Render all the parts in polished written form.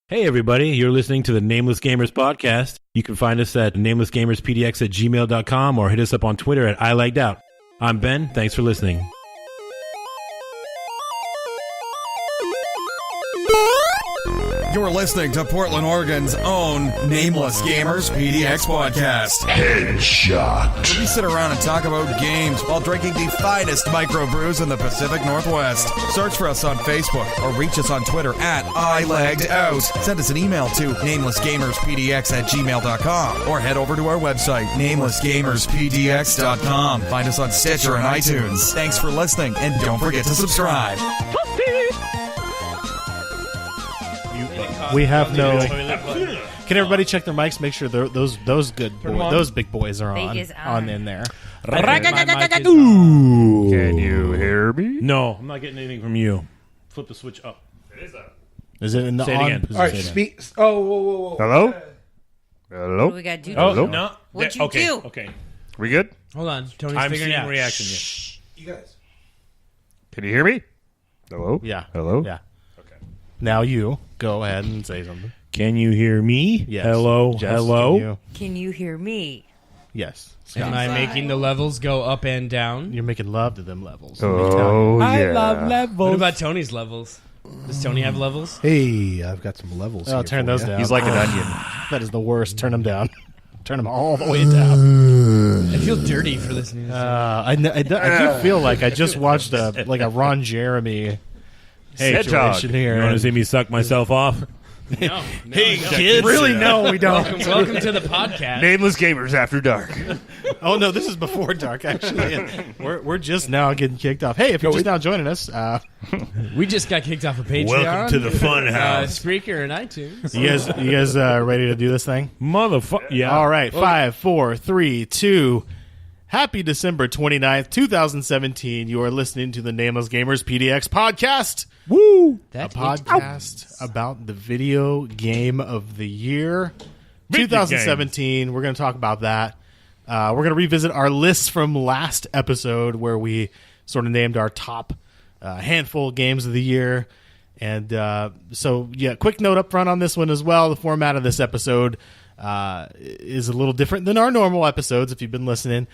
Hey everybody, you're listening to the Nameless Gamers podcast. You can find us at namelessgamerspdx@gmail.com or hit us up on Twitter at @ILagDout. I'm Ben, thanks for listening. You're listening to Portland, Oregon's own Nameless Gamers PDX podcast. Headshot. Where we sit around and talk about games while drinking the finest microbrews in the Pacific Northwest. Search for us on Facebook or reach us on Twitter at @ILagDout. Send us an email to namelessgamerspdx@gmail.com or head over to our website, namelessgamerspdx.com. Find us on Stitcher and iTunes. Thanks for listening, and don't forget to subscribe. We have no. Can everybody check their mics? Make sure those big boys are on in there. Can you hear me? No, I'm not getting anything from you. Flip the switch up. Is it in the Say it on again. position? All right, speak. Oh, whoa. Hello? Hello? What we got to do? Oh, Hello? no. What'd you do? Okay. We good? Hold on. Tony's I'm figuring seeing it out. reaction. You guys. Can you hear me? Hello? Yeah. Hello? Yeah. Okay. Now you go ahead and say something. Can you hear me? Yes. Hello? Jess, Hello? can you- Can you hear me? Yes. Am I making the levels go up and down? You're making love to them levels. Oh, yeah. levels. What about Tony's levels? Does Tony have levels? Hey, I've got some levels. Oh, here turn for those ya. down. He's like an onion. That is the worst. Turn them down. Turn them all the way down. I feel dirty for this news. I do feel like I just watched a Ron Jeremy Hedgehog. situation here. You want to see me suck myself off? no. Hey, kids. Really? No, we don't. Welcome to the podcast. Nameless Gamers After Dark. Oh no, this is before dark. Actually, we're just now getting kicked off. Hey, if you're just now joining us, We just got kicked off of Patreon. Welcome to the fun house. Spreaker and iTunes. you guys ready to do this thing? Motherfucker. Yeah. All right, 5, 4, 3, 2. Happy December 29th, 2017. You are listening to the Nameless Gamers PDX podcast. Woo! A podcast about the video game of the year, Video 2017. We're going to talk about that. We're going to revisit our lists from last episode where we sort of named our top handful of games of the year. And quick note up front on this one as well. The format of this episode is a little different than our normal episodes, if you've been listening.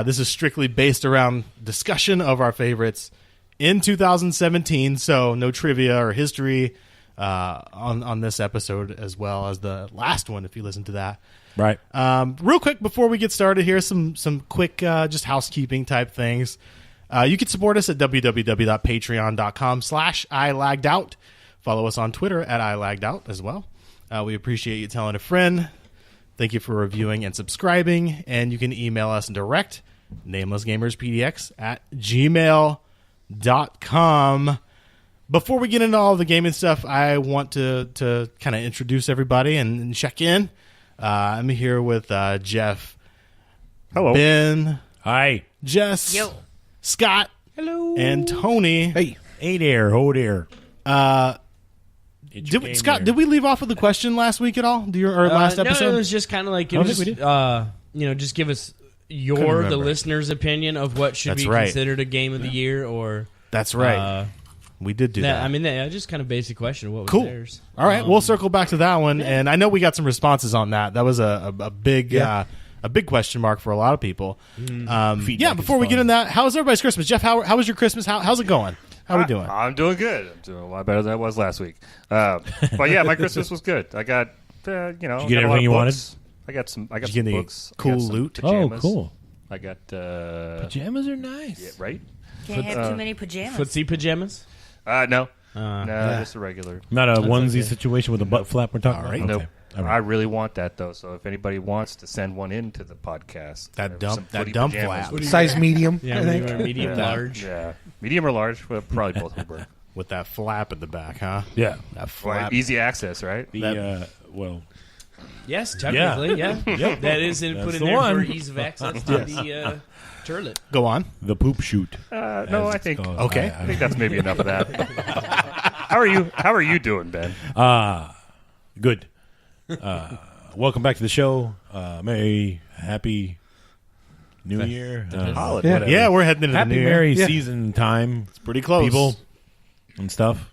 This is strictly based around discussion of our favorites in 2017, so no trivia or history on this episode, as well as the last one, if you listen to that. Right. Real quick, before we get started, here's some quick just housekeeping type things. You can support us at www.patreon.com/ilagdout. Follow us on Twitter at ilagdout as well. We appreciate you telling a friend. Thank you for reviewing and subscribing. And you can email us direct, namelessgamerspdx@gmail.com. Before we get into all the gaming stuff, I want to kind of introduce everybody and check in. I'm here with Jeff, Hello. Ben, Hi. Jess, Yo. Scott, hello, and Tony. Hey, Hey there. Ho there. Did we leave off with the question last week at all? Last episode? No, it was just kind of like, I don't think we did. just give us the remember. listener's opinion of what should That's be right. considered a game of the year, or That's right. We did do that. I mean, just kind of basic question. What was Cool. theirs? All right, we'll circle back to that one, and I know we got some responses on that. That was a big question mark for a lot of people. Before we get in that, how was everybody's Christmas? Jeff, how was your Christmas? How's it going? How are we doing? I'm doing good. I'm doing a lot better than I was last week. But yeah, my Christmas was good. I got, Did you get got a lot everything of you wanted? books. I got some Did you some get any books. I cool got some loot? Pajamas. cool. I got Pajamas are nice. yeah, right? Can't have too many pajamas. Footsie pajamas. No, just a regular. Not a onesie okay. situation with a butt flap we're talking about? Nope. All right. I really want that though. So if anybody wants to send one into the podcast, That some footy dump pajamas flap. would be size medium. Yeah, I think. medium, large. Yeah, medium or large, well, probably both would work. With that flap at the back, huh? Yeah. That flap. Easy access, right? Yes, technically, yeah. Yep. That is put That's in the there one. for ease of access to the turlet. Go on. The poop shoot. No, I think Okay. I think that's maybe enough of that. How are you doing, Ben? Good. Welcome back to the show. Merry, happy New Year. Holiday. Whatever. Yeah, we're heading into Happy the new Merry year. season time. It's pretty close. People and stuff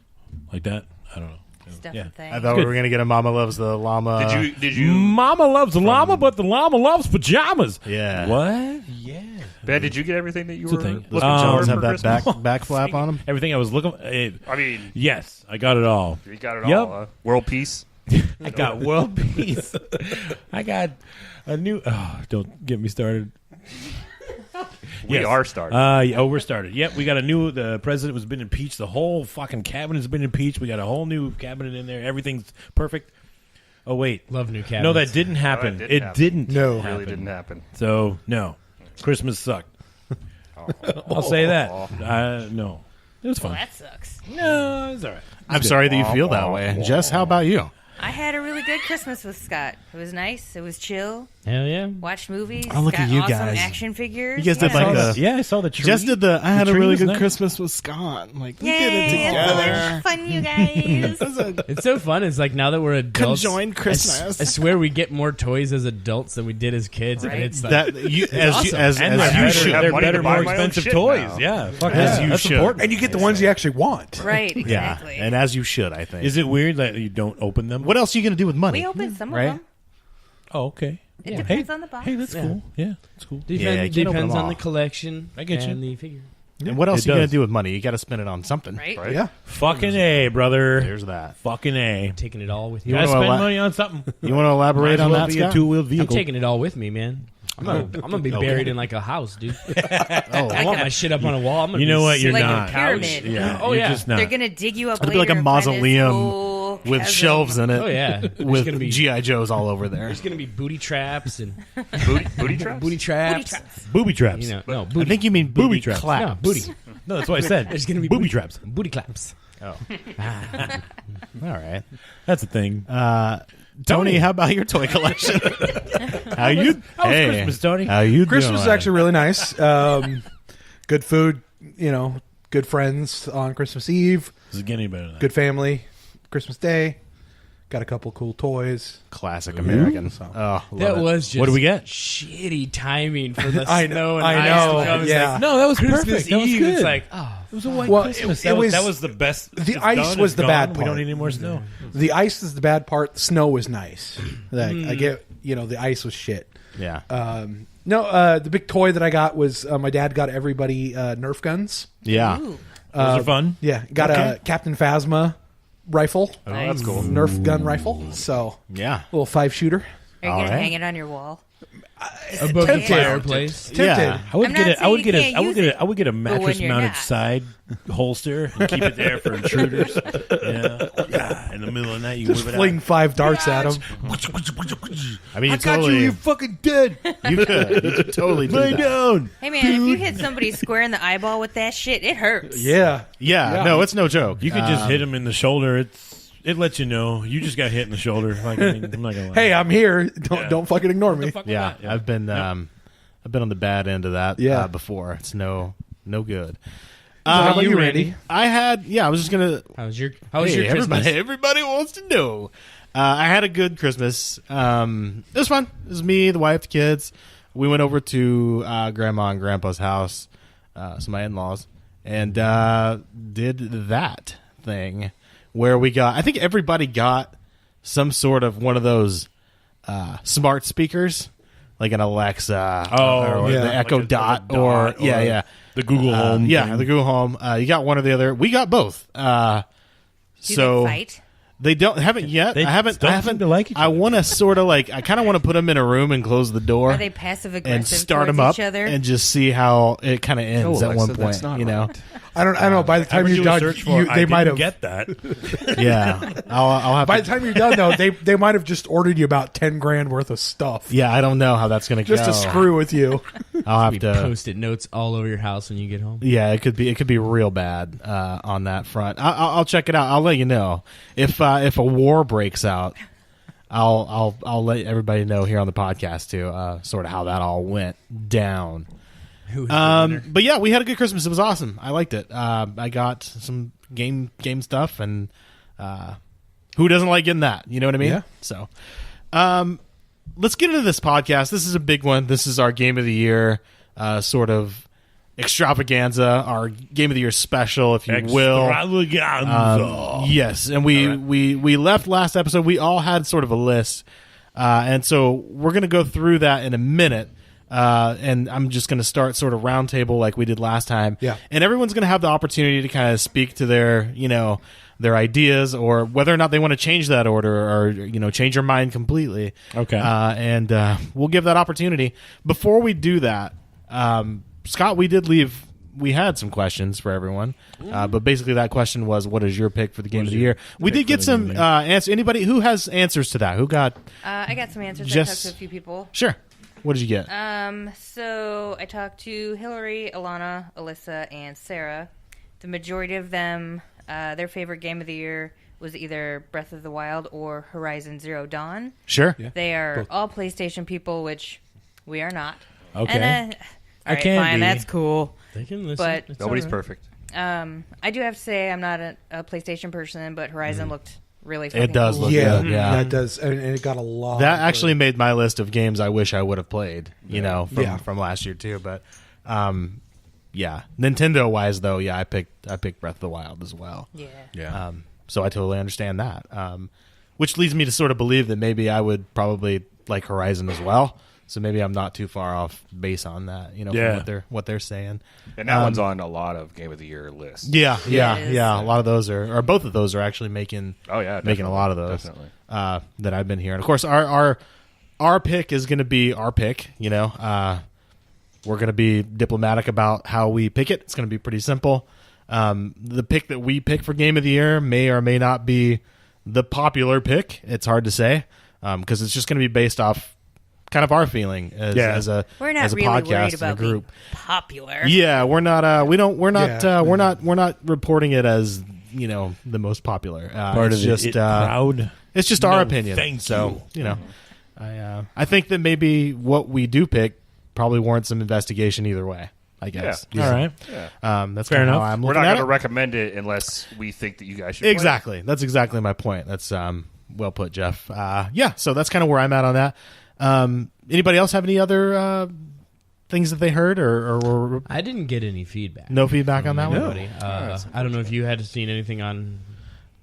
like that. I don't know. stuff Yeah. and things. I thought we were gonna get a Mama Loves the Llama. Did you Mama loves the llama, but the llama loves pajamas. Yeah. What? Yeah. Ben, did you get everything that you It's a were thing. looking Those for pajamas have for that Christmas? back flap on them. Everything I was looking. I mean, Yes, I got it all. you got it Yep. all. World peace. I got world peace. I got a new. Oh, don't get me started. We are starting. We're started. Yep, we got a new. The president was been impeached. The whole fucking cabinet has been impeached. We got a whole new cabinet in there. Everything's perfect. Oh wait, Love new cabinets. no, that didn't happen. didn't It happen. didn't. No. It happen. really didn't happen. So no, Christmas sucked. I'll say that. No, it was Well, fun. that sucks. No, it's all right. I'm sorry that you feel that way. Jess, how about you? I had a really good Christmas with Scott. It was nice. It was chill. Hell yeah. Watched movies. Oh, look got at you awesome guys. action figures. You guys did like yeah. the- Yeah, I saw the tree. Jess did the. I had The a tree really was good nice. Christmas with Scott. I'm like, we Yay, did it it's so together. much fun, you guys. It's so fun. It's like now that we're adults, Conjoined Christmas. I swear we get more toys as adults than we did as kids, and Right. it's like That you as awesome. as and as they're you better, should. have they're money better, to buy more my own expensive shit toys. now. Yeah, fuck As yeah. you That's should. important. And you get the ones you actually want. Right, Yeah, exactly. and as you should. I think. Is it weird that you don't open them? What else are you gonna do with money? we opened some right? of them. Oh, okay. It Yeah. depends on the box. Hey, that's cool. Yeah, it's cool. Yeah, you can't open depends them on all. the collection. I get you. and the figure. And what else It are you gonna does. do with money? You got to spend it on something. Right? Right? Yeah. Fucking A, brother. There's that. Fucking A. Taking it all with You me. Gotta wanna spend ela- money on something. You want to elaborate Might as on well that, be a Scott? two-wheeled I'm vehicle. taking it all with me, man. I'm gonna be buried in like a house, dude. I want my shit up on a wall. I'm gonna You know be what? You're Like a not. pyramid. Yeah. Oh, you're yeah. just not. They're gonna dig you up It'll later. be like a and find this mausoleum whole with chasm. shelves in it. Oh yeah, There's With gonna be GI Joes all over there. there's gonna be booty traps and Booty traps? booty traps. Booty traps. Booby traps. You know, no I booty. think you mean booby Booby traps. claps. No, booty. No, that's what I said. There's gonna be booby traps. Booty claps. All right. That's a thing. Tony, how about your toy collection? How you? How was Christmas, Tony? How you Christmas is doing? actually really nice. Good food, good friends on Christmas Eve, Does it get any better than that? good family, Christmas Day. Got a couple cool toys. classic American. Oh, love That it. was just What do we get? shitty timing for the I snow know, and I ice know, to come. It's yeah. like, No, that was Christmas perfect. That was Eve, good. it's like, oh, It was a white Well, Christmas. it was- that was the best. the It's ice done, was it's the gone. bad We part. don't need any more snow. The ice is the bad part. The snow was nice. Like I get, the ice was shit. Yeah. No, the big toy that I got was my dad got everybody Nerf guns. yeah. Ooh, Those are fun. Yeah, got a Captain Phasma rifle, Oh, that's cool. Nerf gun rifle. So Yeah. little 5-shooter. are you All gonna right. hang it on your wall? above the Tempted. fireplace. Tempted. Yeah. I would I'm get not it. I would saying get you it. can't I would use get it, it. I would get a when mattress you're mounted not. side holster and keep it there for intruders. Yeah. In the middle of the night, you Just whip it fling out. 5 darts at him. I mean, you I got totally. you fucking dead. You could totally do Lay that. down. Hey man, if you hit somebody square in the eyeball with that shit, it hurts. Yeah. Yeah. No, it's no joke. You could just hit him in the shoulder. It lets you know you just got hit in the shoulder. Like, I'm not gonna lie. Hey, I'm here. Don't fucking ignore me. Yeah, I've been on the bad end of that Yeah. before. It's no good. How about you, Randy? I was just gonna. How was your Christmas? Everybody wants to know. I had a good Christmas. It was fun. It was me, the wife, the kids. We went over to Grandma and Grandpa's house, so my in-laws, and did that thing where we got. I think everybody got some sort of one of those smart speakers, like an Alexa, or yeah. the Echo Like a Dot, or Dot, or the Google Home. yeah, thing. the Google Home. You got one or the other. We got both. Do So they fight? they haven't yet. They I haven't. don't I haven't. seem to like each I other. want to sort of like. I kind of want to put them in a room and close the door Are they passive aggressive and start towards them up each other? and just see how it kind of ends Oh, at I one said that's point. not You know. right. I don't know. By the time Ever you're do a done, search for it? I they might didn't have. get that. Yeah. I'll have. By to, the time you're done, though, they might have just ordered you about 10 grand worth of stuff yeah. I don't know how that's gonna just go. to screw with you. I'll have Be to. Post-it notes all over your house when you get home. Yeah, it could be real bad on that front. I'll check it out. I'll let you know if a war breaks out. I'll let everybody know here on the podcast too, sort of how that all went down. Who is the winner? But yeah, we had a good Christmas. It was awesome. I liked it. I got some game stuff, and who doesn't like getting that? You know what I mean? Yeah. So, let's get into this podcast. This is a big one. This is our game of the year, sort of extravaganza, our Game of the Year special, if you will. Yes, and we left last episode. We all had sort of a list, and so we're going to go through that in a minute. And I'm just going to start sort of roundtable like we did last time. Yeah. And everyone's going to have the opportunity to kind of speak to their, their ideas or whether or not they want to change that order or, change your mind completely. Okay. And we'll give that opportunity. Before we do that, Scott, we had some questions for everyone, but basically that question was, what is your pick for the Game of the Year? We did get some answers. Anybody who has answers to that? Who got? I got some answers. Jess- I talked to a few people. Sure. What did you get? So I talked to Hillary, Alana, Alyssa, and Sarah. The majority of them, their favorite Game of the Year was either Breath of the Wild or Horizon Zero Dawn. Sure. Yeah. They are all PlayStation people, which we are not. Okay. And, I all right, can fine, be. that's cool. They can listen. But It's Nobody's all right. perfect. I do have to say I'm not a PlayStation person, but Horizon looked really fucking It does cool. look Yeah, good. Yeah. that does, and it got a lot. That actually made my list of games I wish I would have played, Yeah. from last year too. But, yeah, Nintendo wise though, yeah, I picked Breath of the Wild as well. Yeah. Yeah. So I totally understand that. Which leads me to sort of believe that maybe I would probably like Horizon as well. So maybe I'm not too far off base on that, Yeah. from what they're saying. And that one's on a lot of Game of the Year lists. Yeah. it is. A lot of those or both of those are actually making Oh, yeah. making a definitely, lot of those Definitely. that I've been hearing. Of course, our pick is going to be our pick. We're going to be diplomatic about how we pick it. It's going to be pretty simple. The pick that we pick for Game of the Year may or may not be the popular pick. It's hard to say because it's just going to be based off kind of our feeling as a We're not as a really podcast worried and a about being group. popular. Yeah, we're not. We're Yeah. not reporting it as the most popular. Part it's of just it crowd. it's just our No, opinion. thank so I think that maybe what we do pick probably warrants some investigation either way. I guess. Yeah. All right. Yeah. That's Fair kind of how enough. I'm We're looking not at going to it. recommend it unless we think that you guys should play it. Exactly. That's exactly my point. That's well put, Jeff. So that's kind of where I'm at on that. Anybody else have any other things that they heard or I didn't get any feedback. no feedback on that one? Anybody. I don't know if you had seen anything on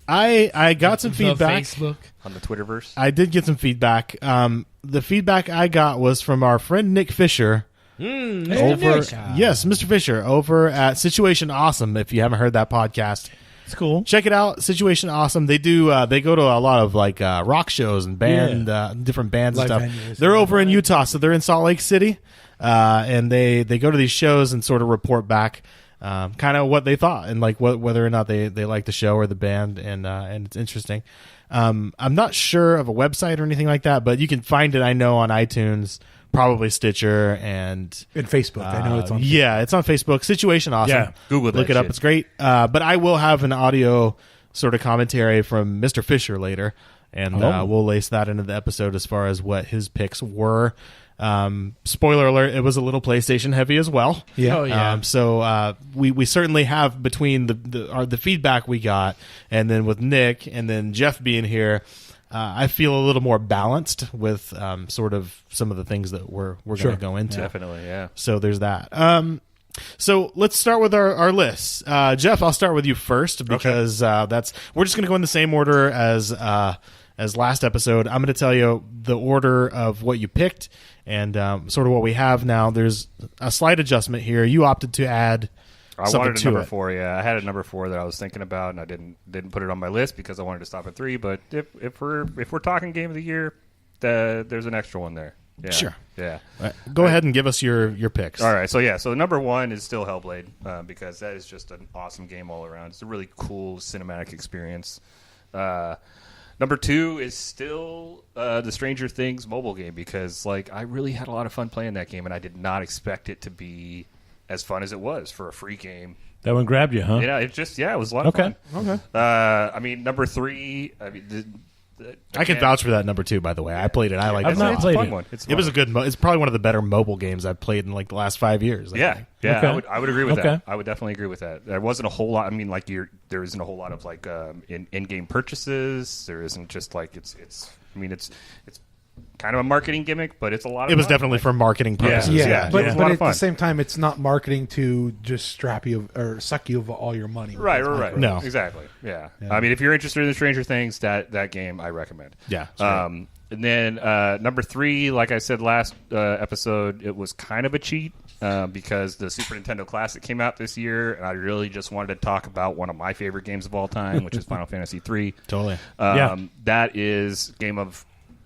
I got some the feedback. Facebook. On the Twitterverse. I did get some feedback. The feedback I got was from our friend Nick Fisher. Yes, Mr. Fisher over at Situation Awesome. If you haven't heard that podcast, It's cool. check it out. Situation Awesome. They do. They go to a lot of like rock shows and different bands and Live stuff. venues. They're over in Utah, so they're in Salt Lake City, and they go to these shows and sort of report back. Kind of what they thought and like whether or not they like the show or the band, and it's interesting. I'm not sure of a website or anything like that, but you can find it. I know on iTunes, probably Stitcher, and in Facebook. I know it's on. yeah, it's on Facebook. Situation Awesome. Yeah, Google that Look it up. shit. It's great. But I will have an audio sort of commentary from Mr. Fisher later, and we'll lace that into the episode as far as what his picks were. Spoiler alert, it was a little PlayStation heavy as well. Yeah. Oh, yeah. So we certainly have between the feedback we got, and then with Nick and then Jeff being here, I feel a little more balanced with sort of some of the things that we're going to go into. Definitely, yeah. So there's that. So let's start with our lists. Jeff, I'll start with you first because we're just going to go in the same order as last episode. I'm going to tell you the order of what you picked and sort of what we have now. There's a slight adjustment here. You opted to add I something wanted a to number it. 4. Yeah, I had a number 4 that I was thinking about, and I didn't put it on my list because I wanted to stop at 3. But if we're talking Game of the Year, there's an extra one there. Yeah. Sure. Yeah. Go ahead and give us your picks. All right. So number 1 is still Hellblade because that is just an awesome game all around. It's a really cool cinematic experience. Number 2 is still the Stranger Things mobile game because I really had a lot of fun playing that game, and I did not expect it to be as fun as it was for a free game. That one grabbed you, huh? Yeah, it was a lot of fun. Okay. Number 3. I can vouch for that number 2. By the way, I played it. I like I've it. not It's played a fun it. one. It's It was fun. a good. It's probably one of the better mobile games I've played in the last 5 years. I Yeah, think. yeah, Okay. I would agree with Okay. that. I would definitely agree with that. There wasn't a whole lot. I mean, there isn't a whole lot of in-game purchases. There isn't just it's kind of a marketing gimmick, but it's a lot of It was fun. definitely for marketing purposes. Yeah, Yeah, but, it was a but lot of at the fun. same time, it's not marketing to just strap you or suck you of all your money. Right. No. Exactly. Yeah. I mean, if you're interested in the Stranger Things, that game I recommend. Yeah, it's great. And then number 3, like I said last episode, it was kind of a cheat because the Super Nintendo Classic came out this year, and I really just wanted to talk about one of my favorite games of all time, which is Final Fantasy III. Totally. That is game of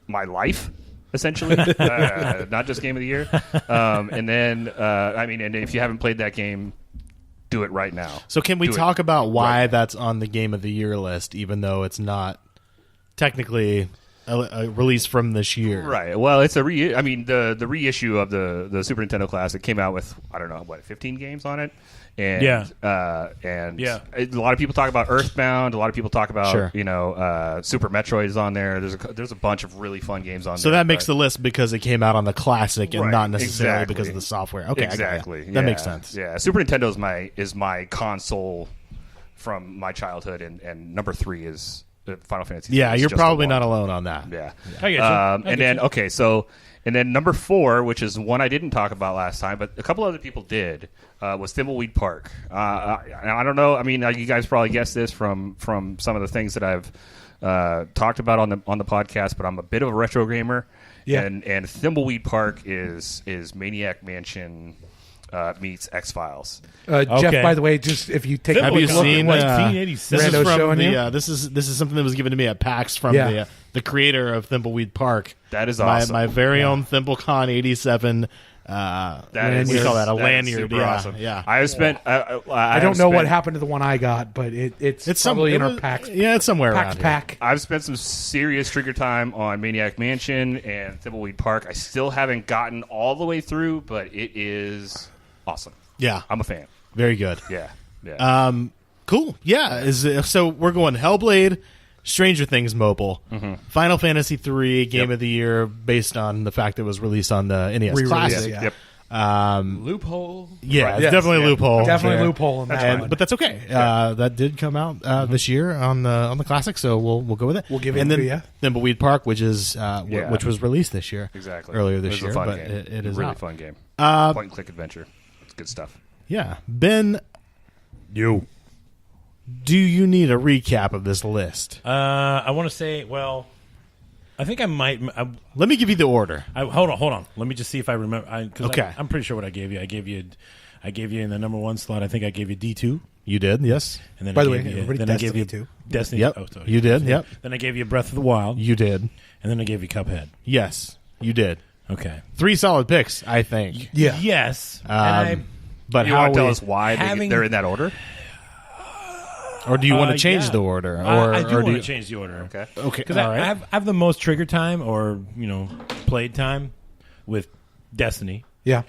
my life, essentially, not just game of the year. And then, and if you haven't played that game, do it right now. So can we Do it talk about why right now. that's on the Game of the Year list, even though it's not technically a release from this year? Right. Well, it's the reissue of the Super Nintendo Classic came out with 15 games on it, and a lot of people talk about Earthbound. A lot of people talk about Sure. Super Metroid is on there. There's a bunch of really fun games on there. So that makes but- the list because it came out on the Classic and Right, not necessarily exactly. because of the software. Okay, exactly. I got it. That makes sense. Yeah, Super Nintendo is my console from my childhood, and number 3 is Final Fantasy. Yeah, is you're just probably the not one. alone on that. Yeah. I get you. I get you. And then number 4, which is one I didn't talk about last time, but a couple other people did, was Thimbleweed Park. I don't know. I mean, you guys probably guessed this from some of the things that I've talked about on the podcast, but I'm a bit of a retro gamer. Yeah. And Thimbleweed Park is Maniac Mansion meets X-Files. Jeff, by the way, just if you take Have a you look at seen what 1987? This is Rando's from showing you? this is something that was given to me at PAX from Yeah. the creator of Thimbleweed Park. That is awesome. My very own ThimbleCon 87. That what do you call that? A lanyard? super Yeah, awesome. yeah. I have spent. I don't know what happened to the one I got, but it's probably in our PAX. Yeah, it's somewhere around here. pack. I've spent some serious trigger time on Maniac Mansion and Thimbleweed Park. I still haven't gotten all the way through, but it is awesome. Yeah, I'm a fan. very good. Yeah. Cool. Yeah. So we're going Hellblade, Stranger Things mobile, Mm-hmm. Final Fantasy III Game of the Year based on the fact that it was released on the NES Re-release, Classic. yeah. Yep. Loophole. Yeah, Right. it's Yes, definitely a yeah. loophole. Definitely there. loophole in that one. But that's okay. That did come out this year on the Classic, so we'll go with it. We'll give it and then to ya. Thimbleweed Park, which is Yeah. which was released this year, Exactly. earlier It this was year, a fun but game. it is really out. fun game. Point and click adventure. It's good stuff. Yeah, Ben, do you need a recap of this list? I want to say, I think I might. Let me give you the order. Hold on. Let me just see if I remember. Okay. I'm pretty sure what I gave you. I gave you in the number 1 slot. I think I gave you D2. You did, yes. And then By I the way, gave you, everybody then I gave you Destiny 2. Destiny. Yep. Oh, sorry. You did, yep. Then I gave you Breath of the Wild. You did, And then I gave you Cuphead. yes. You did. Okay. 3 solid picks, I think. Yeah. Yes. And But You how want to tell we- us why having- they're in that order? or do you want to change yeah. the order? Or I do or want you- to change the order. Okay. Okay, Because all I right. have the most trigger time or, played time with Destiny. Yeah.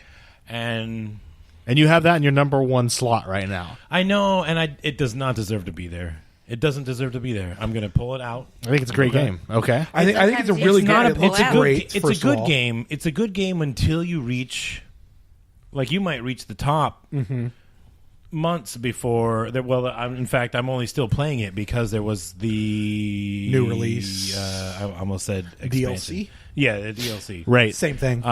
And And you have that in your number 1 slot right now. I know, and it does not deserve to be there. It doesn't deserve to be there. I'm going to pull it out. I think it's a great game. Okay. I think it's a Sometimes really it's good. not a It looks pull-out. great. It's a first of good all. game. It's a good game until you reach, like you might reach the top months before. In fact, I'm only still playing it because there was the New release. I almost said expansion. DLC? Yeah, the DLC. Right. Same thing.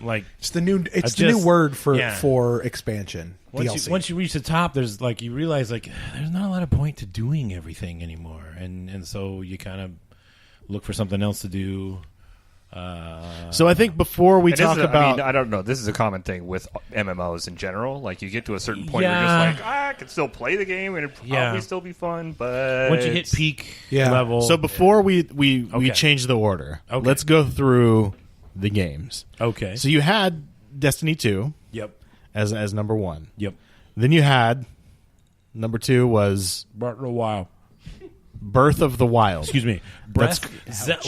Like It's the new. It's I the just- new word for yeah. expansion. DLC. once you reach the top, there's you realize there's not a lot of point to doing everything anymore, and so you kind of look for something else to do. So I think before we And this talk is about I don't know. This is a common thing with MMOs in general. Like you get to a certain point, Yeah. where you're just like, I can still play the game and it'd probably Yeah. still be fun. But Once you hit peak Yeah. level, So before we Okay. change the order, Okay. let's go through the games. okay. So you had Destiny 2 Yep. as number 1. Yep. Then you had number 2 was Breath of the Wild. Birth of the Wild. Excuse me.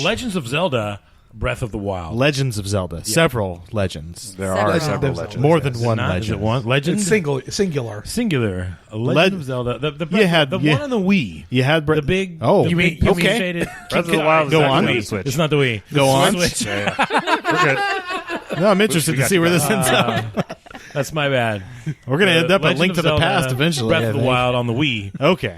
Legends of Zelda. Breath of the Wild. Legends of Zelda. Several legends. there Several. are several There's legends. More than one Not- is it legend. one? Legend? It's singular. Singular. A Legend Leg- of Zelda. The You had- the you- one on the Wii. You had The big. Oh, the big okay. shaded- Breath of the Wild is Go not on. the Wii Switch. It's not the Wii. Go on. Switch. We're good. No, I'm interested We to got see you where this back. ends up. That's my bad. We're going to end up at Legend Link of to the Zelda, Past eventually. Breath I of the think. Wild on the Wii. Okay.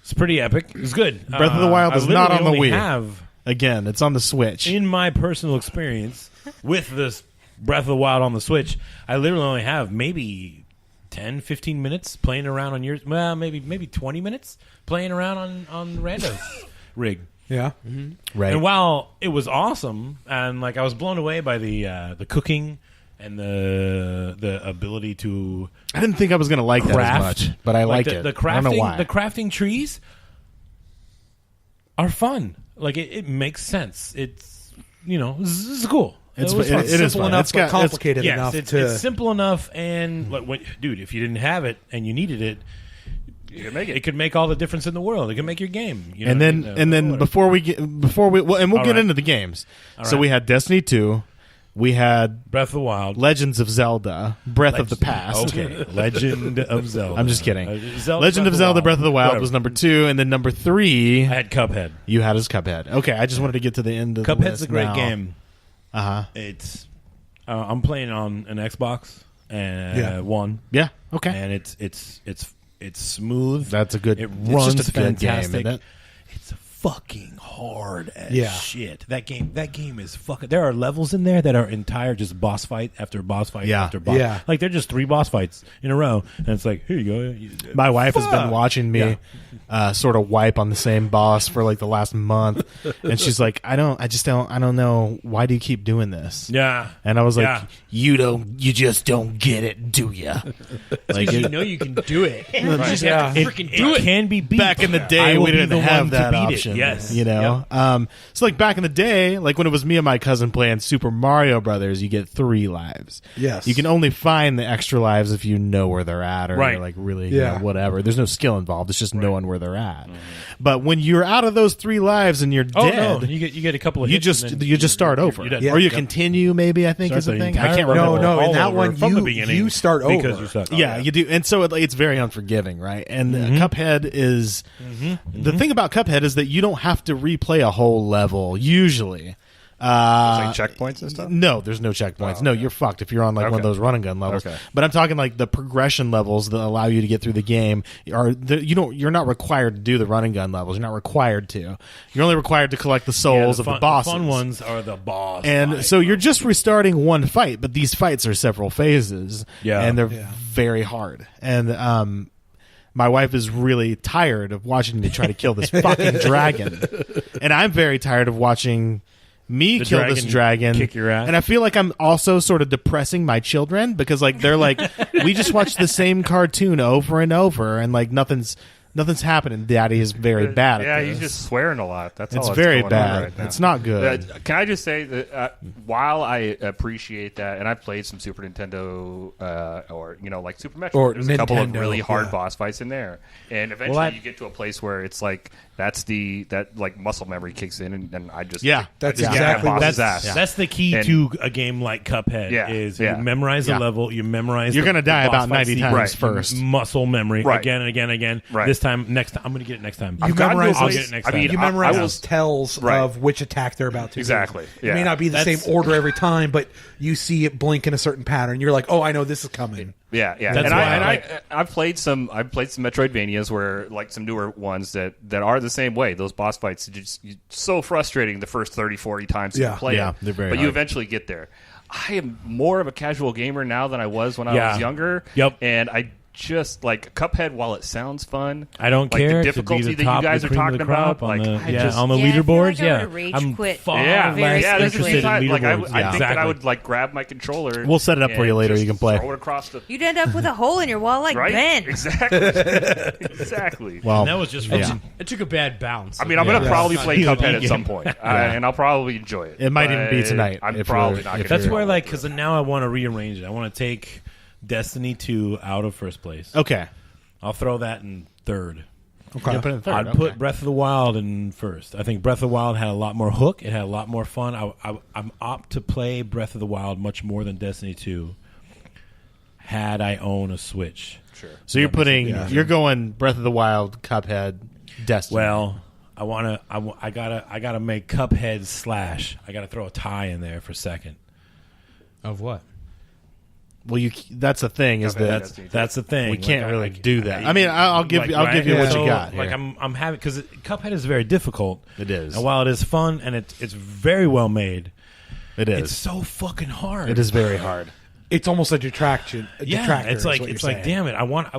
It's pretty epic. It's good. Breath of the Wild I is not literally on the only Wii. Have Again, it's on the Switch. In my personal experience with this Breath of the Wild on the Switch, I literally only have maybe 10, 15 minutes playing around on yours. Well, maybe 20 minutes playing around on Rando's rig. Yeah. Right. And while it was awesome, and like I was blown away by the cooking and the ability to I didn't think I was going to like that craft, as much, but I like it. The I don't know crafting, why. the crafting trees are fun. Like it makes sense. It's it's cool. It's was it fun. is Simple fun. enough, It's but got- complicated Yes, enough it's to. simple enough, and dude, if you didn't have it and you needed it, You can make it. it could make all the difference in the world. It can make your game. You know and what I then mean? and then Whatever. before we well, and we'll All get right. into the games. So right. we had Destiny 2, we had Breath of the Wild, Legends of Zelda, Breath of the Past. Okay, Legend of Zelda. I'm just kidding. Zelda, Legend of Zelda, Breath of the Wild Whatever. was number 2, and then number 3 I had Cuphead. you had as Cuphead. Okay, I just wanted to get to the end of the Cuphead's list a great now. game. Uh-huh. It's I'm playing on an Xbox and Yeah. One, Yeah, okay. and it's smooth. That's a good It it's runs just a good game, fantastic. isn't it? It's fucking hard as Yeah. shit. That game is fucking. There are levels in there that are entire just boss fight after boss fight Yeah. after boss. Yeah. Like they're just 3 boss fights in a row, and it's like, here you go. My wife has been Fuck. watching me sort of wipe on the same boss for like the last month, and she's like, I don't know, why do you keep doing this? Yeah, And I was like, Yeah. you just don't get it, do you? Like You know you can do it. You just have to freaking it do it. can be beat. back in the I day, will we be didn't the have one to that beat it. option. Yes, you know. So like back in the day, like when it was me and my cousin playing Super Mario Brothers, you get 3 lives. Yes. You can only find the extra lives if you know where they're at, or Right. you're like really, Yeah. whatever. There's no skill involved. It's just knowing where they're at. But when you're out of those 3 lives and you're Oh dead, no, you get a couple of you hits just and then you just start you're over, done. Yeah. or you Yep. continue. Maybe I think Start is the the thing. I entire can't level remember. No, in all that over one, from the you- beginning you start because over. you suck. Yeah, you do, and so it's very unforgiving, right? And Cuphead is the thing about Cuphead is that you don't have to replay a whole level usually. Like checkpoints and stuff. No, there's no checkpoints. No, you're fucked if you're on like one of Okay. those run and gun levels. Okay. But I'm talking like the progression levels that allow you to get through the game. You're not required to do the run and gun levels. You're not required to. You're only required to collect the souls of the bosses. fun ones are the boss. And fight. so you're just restarting one fight, but these fights are several phases. Yeah. And they're Yeah. very hard. And my wife is really tired of watching me try to kill this fucking dragon. And I'm very tired of watching me The kill this dragon, kick your ass. and I feel like I'm also sort of depressing my children because like they're like, we just watch the same cartoon over and over, and like nothing's happening. Daddy is very bad Yeah, at this. he's just swearing a lot. That's It's all. very that's going on bad. right now. It's not good. Can I just say that while I appreciate that, and I've played some Super Nintendo or like Super Metroid, Or there's a couple of Nintendo, really hard yeah. boss fights in there, and eventually I- you get to a place where it's like that muscle memory kicks in, and I just Yeah. That's I just exactly get that what- boss's that's ass. that's the key And- to a game like Cuphead. Yeah, Is yeah. you memorize the Yeah. level, you memorize. You're the- gonna die the boss about fight 90 sequence, times Right. first. Muscle memory Right. again and again and again. Right. This time, next time, I'm gonna get it next time. I've gotten to a memorize- I'll place- get it next I time. mean, You I memorize will- those tells Right. of which attack they're about to do. Exactly, It yeah. may not be the That's- same order every time, but you see it blink in a certain pattern. You're like, oh, I know this is coming. Yeah, yeah. That's and why I've played some Metroidvanias where like some newer ones that are the same way. Those boss fights are just so frustrating the first 30, 40 times Yeah. you play Yeah, it. they're very but you hard. eventually get there. I am more of a casual gamer now than I was when I Yeah. was younger. Yep. And I just like Cuphead, while it sounds fun, I don't like care. the to be difficulty the that top, you guys the are cream of talking the crop about. on Like, the, I yeah, just, on the Yeah, I feel leaderboards. like I Yeah, would've rage I'm quit far yeah, very less there's interested in sometimes, like I leaderboards. think that I Exactly. would like grab my controller. We'll set it up for and you later. just You can play. Throw it across the You'd end up with a hole in your wall like right. Ben. Exactly. Exactly. Well, And that was just from yeah. It took a bad bounce. I mean, I'm going to Yeah. probably Yeah. play Yeah. Cuphead at some point, and I'll probably enjoy it. It might even be But tonight, I'm if probably you're- not. if gonna That's do where it. like because now I want to rearrange it. I want to take Destiny 2 out of first place. Okay. I'll throw that in third. Okay. You put it in third. I'd okay. put Breath of the Wild in first. I think Breath of the Wild had a lot more hook. It had a lot more fun. I'm opt to play Breath of the Wild much more than Destiny 2. Had I own a Switch, Sure. So you're you're going Breath of the Wild, Cuphead, Destiny. well, I gotta make Cuphead slash. I gotta throw a tie in there for second. Of what? Well, that's the thing is that That's the thing. we can't Like, really do that. I mean, I'll give you what you got. Like here. I'm having because Cuphead is very difficult. It is. And while it is fun and it's very well made, It is. it's so fucking hard. It is very hard. It's almost a detraction. Yeah, detractor it's is like what it's you're like, saying. damn it! I want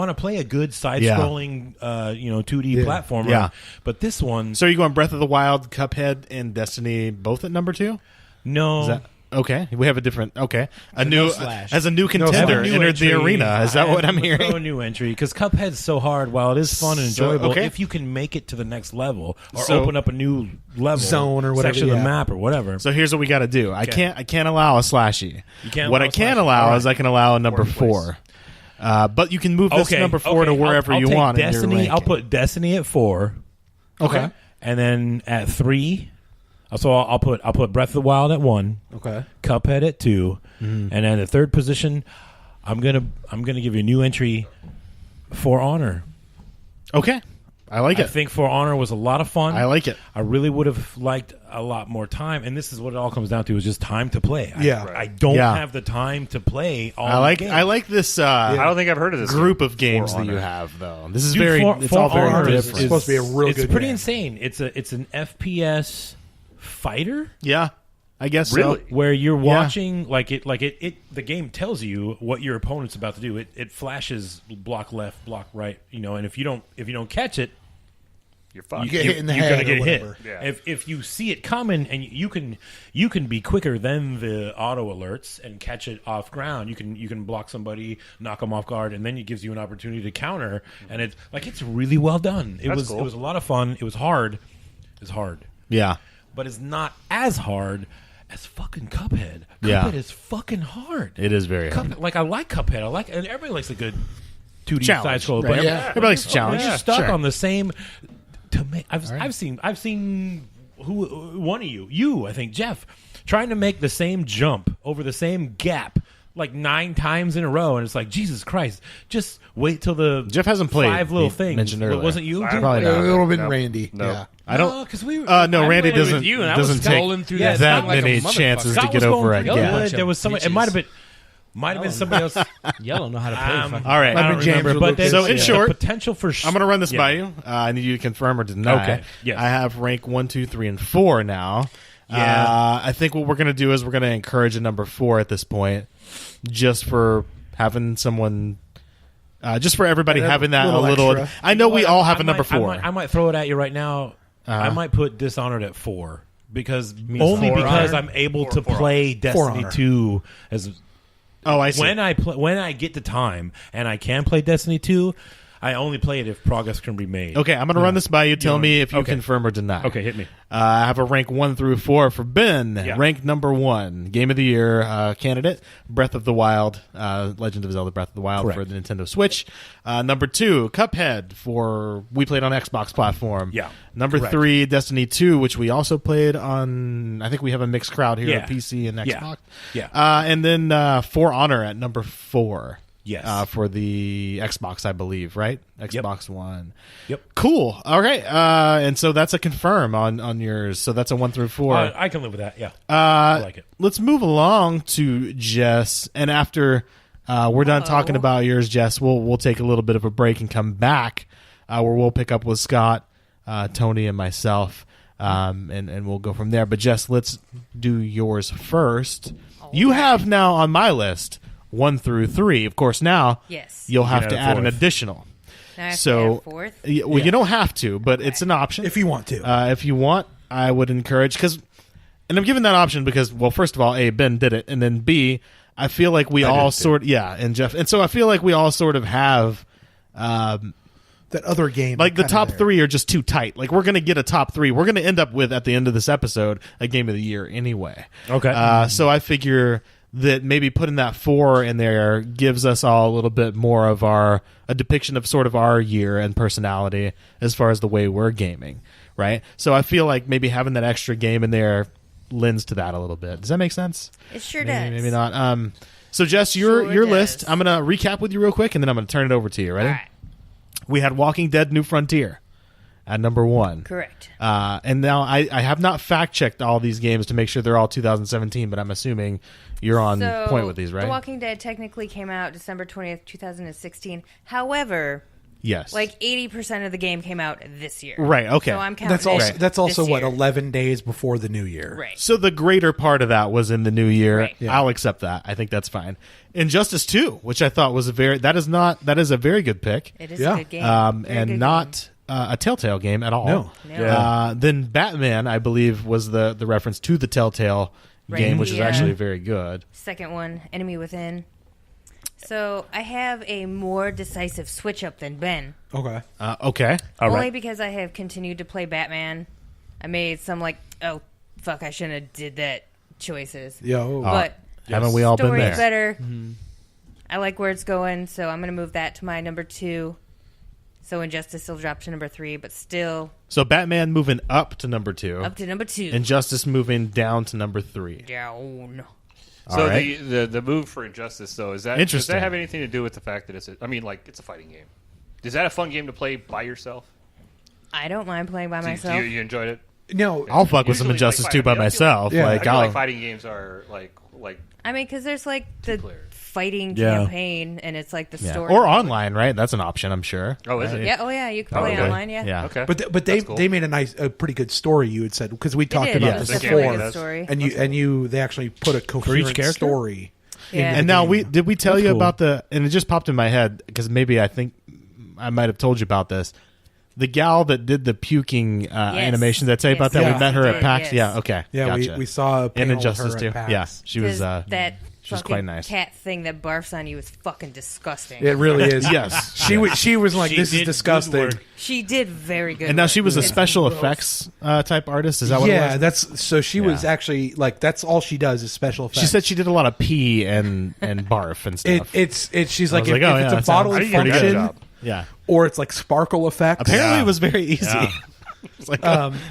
to play a good side-scrolling, 2D Yeah. platformer. Yeah. But this one, So are you going Breath of the Wild, Cuphead, and Destiny both at number 2? no. Is that okay? We have a different a no new slash. as a new I have contender a new entered the entry. arena. Is that I what I'm throw a hearing? new entry because Cuphead's so hard. While it is fun and So, enjoyable, okay. if you can make it to the next level or So- open up a new level, Zone or whatever, section of the yeah. map or whatever. So here's what we got to do. I can't allow a slashy. You can't what allow I a can slashy. allow All is right. I can allow a number Fourth place. 4. But you can move this number 4 to wherever I'll you take want. Destiny. In your I'll ranking. put Destiny at 4. Okay. And then at 3, so I'll put Breath of the Wild at 1. Okay. Cuphead at 2, and then the third position, I'm gonna give you a new entry, For Honor. Okay, I like I it. think For Honor was a lot of fun. I like it. I really would have liked a lot more time, and this is what it all comes down to: is just time to play. Yeah. I don't Yeah. have the time to play all. I like the games. I like this I don't think I've heard of this group game, of games For that you Honor. have though. This is Dude, very For- it's For all very Honor is- different. It's supposed to be a real It's good pretty game. insane. It's an FPS fighter. Yeah, I guess Really? so. Where you're watching the game tells you what your opponent's about to do. It flashes block left, block right, and if you don't catch it, You're fucked. You get hit in the you're head gonna or get hit. whatever. Yeah. If you see it coming and you can be quicker than the auto alerts and catch it off ground. You can block somebody, knock them off guard, and then it gives you an opportunity to counter. And it's really well done. It That's cool. was a lot of fun. It was hard. It's hard, Yeah, but it's not as hard as fucking Cuphead. Yeah. Cuphead is fucking hard. it is very hard. Cuphead, like I like Cuphead. And everybody likes a good 2D Challenge, side scroller. right? But Yeah. Everybody likes a challenge. You're Yeah, stuck sure. on the same. To make, I've seen one of you I think Jeff trying to make the same jump over the same gap like 9 times in a row, and it's like Jesus Christ, just wait till the Jeff hasn't played, 5 little he things. mentioned earlier. Wasn't you? Dude? Probably not. It would have been No. Randy. No. Yeah. I don't. because we. No, I Randy played with doesn't you, and I was doesn't take scrolling through Yeah, that Scott like a many motherfucker. chances to Scott get was over a going Yellow good. gap. bunch of There was somebody. It bitches. might have been somebody else. Y'all don't know how to play. fucking- All right, I don't Lemon jams remember, with but Lucas. there's So, in the short, potential for. I'm going to run this yeah. by you. I need you to confirm or deny. Okay, yes. I have rank 1, 2, 3, and 4 now. Yeah. I think what we're going to do is we're going to encourage a number 4 at this point, just for having someone, just for everybody Yeah, having that a little little. extra. I know Well, we all have a number I 4. might throw it at you right now. I might put Dishonored at 4 only For because Honor? I'm able Or to For play Destiny Honor. 2 as Oh, I see. when I get the time and I can play Destiny 2. I only play it if progress can be made. Okay, I'm going to run this by you. Tell me if you Okay. confirm or deny. Okay, hit me. I have a rank 1 through 4 for Ben. Yeah. Rank number 1, Game of the Year candidate, Breath of the Wild, Legend of Zelda Breath of the Wild Correct. for the Nintendo Switch. Number 2, Cuphead for we played on Xbox platform. Yeah, Number correct. 3, Destiny 2, which we also played on. I think we have a mixed crowd here, Yeah. PC and Yeah. Xbox. Yeah. And then For Honor at number 4. Yes. For the Xbox, I believe, right? Xbox One. Yep. Cool. All right. And so that's a confirm on yours. So that's a 1 through 4. I can live with that. Yeah, I like it. Let's move along to Jess, and after we're done talking about yours, Jess, we'll take a little bit of a break and come back, where we'll pick up with Scott, Tony, and myself, and we'll go from there. But Jess, let's do yours first. You have now on my list 1 through 3. Of course, now Yes. you'll have add to a add an fourth. additional. Now I have to So, add 4th. you don't have to, but it's an option. If you want to. If you want, I would encourage and I'm giving that option because, well, first of all, A, Ben did it, and then B, I feel like we all and Jeff, and so I feel like we all sort of have, that other game. like the kinda top there. 3 are just too tight. Like we're gonna get a top 3. We're gonna end up with at the end of this episode a game of the year anyway. Okay. So I figure that maybe putting that 4 in there gives us all a little bit more of a depiction of sort of our year and personality as far as the way we're gaming, right? So I feel like maybe having that extra game in there lends to that a little bit. Does that make sense? It sure Maybe, does. maybe not. So Jess, your Sure list. does. I'm gonna recap with you real quick, and then I'm gonna turn it over to you. Ready? All right. We had Walking Dead: New Frontier. at number 1. Correct. And now I have not fact-checked all these games to make sure they're all 2017, but I'm assuming you're on So, point with these, right? The Walking Dead technically came out December 20th, 2016. However, Yes. like 80% of the game came out this year. Right, okay. So I'm counting That's also this what, year. 11 days before the new year. Right. So the greater part of that was in the new year. Right. Yeah. I'll accept that. I think that's fine. Injustice 2, which I thought was that is a very good pick. It is Yeah. a good game. Very And good not a Telltale game at all. No. No. Then Batman, I believe, was the reference to the Telltale game, Right. which is Yeah. actually very good. Second one, Enemy Within. So I have a more decisive switch up than Ben. Okay. Okay. All Only right. because I have continued to play Batman. I made some like, oh fuck, I shouldn't have did that choices. Yo. But Haven't we all been story's there? better. I like where it's going, so I'm going to move that to my number 2. So Injustice still drops to number 3, but still So Batman moving up to number 2. up to number 2. Injustice moving down to number 3. Down. So All right. the move for Injustice though does Interesting. that have anything to do with the fact that it's a fighting game? Is that a fun game to play by yourself? I don't mind playing by Do myself. you enjoyed it? No. I'll fuck with some Usually, Injustice like, 2 by I feel like- myself. Yeah. I Like, feel I'll, like fighting games are like I mean, because there's like the fighting Yeah. campaign, and it's like the yeah. story. Or online, right? That's an option, I'm sure. Oh, is it? Yeah, oh yeah, you can play okay. online, yeah. Yeah. Okay. But they That's cool. they made a pretty good story. You had said because we talked did. about It was this a Thank you. really before, good story. and they actually put a coherent character? story. Yeah. And now did we tell That's you cool. about and it just popped in my head because maybe I think I might have told you about this. The gal that did the puking animations, did I tell you about that? Yes. We met her at Yes. PAX. Yes. Yeah, okay. Yeah, Gotcha. we saw a in panel Injustice with her too. at PAX. Yeah, she was. 'Cause that she was fucking quite nice. cat thing that barfs on you is fucking disgusting. It really is. Yes. She was like, She "This did is good disgusting." work. She did very good. And now work. she was a It's special gross. effects type artist. Is that what it Yeah, was? that's so. She was actually like, that's all she does is special effects. She said she did a lot of pee and barf and stuff. it's. She's I like, was if, like, oh, if yeah, it's a that sounds bodily pretty good. Good function, job. yeah. or it's like sparkle effects. Apparently, it was very easy. Yeah. It's like,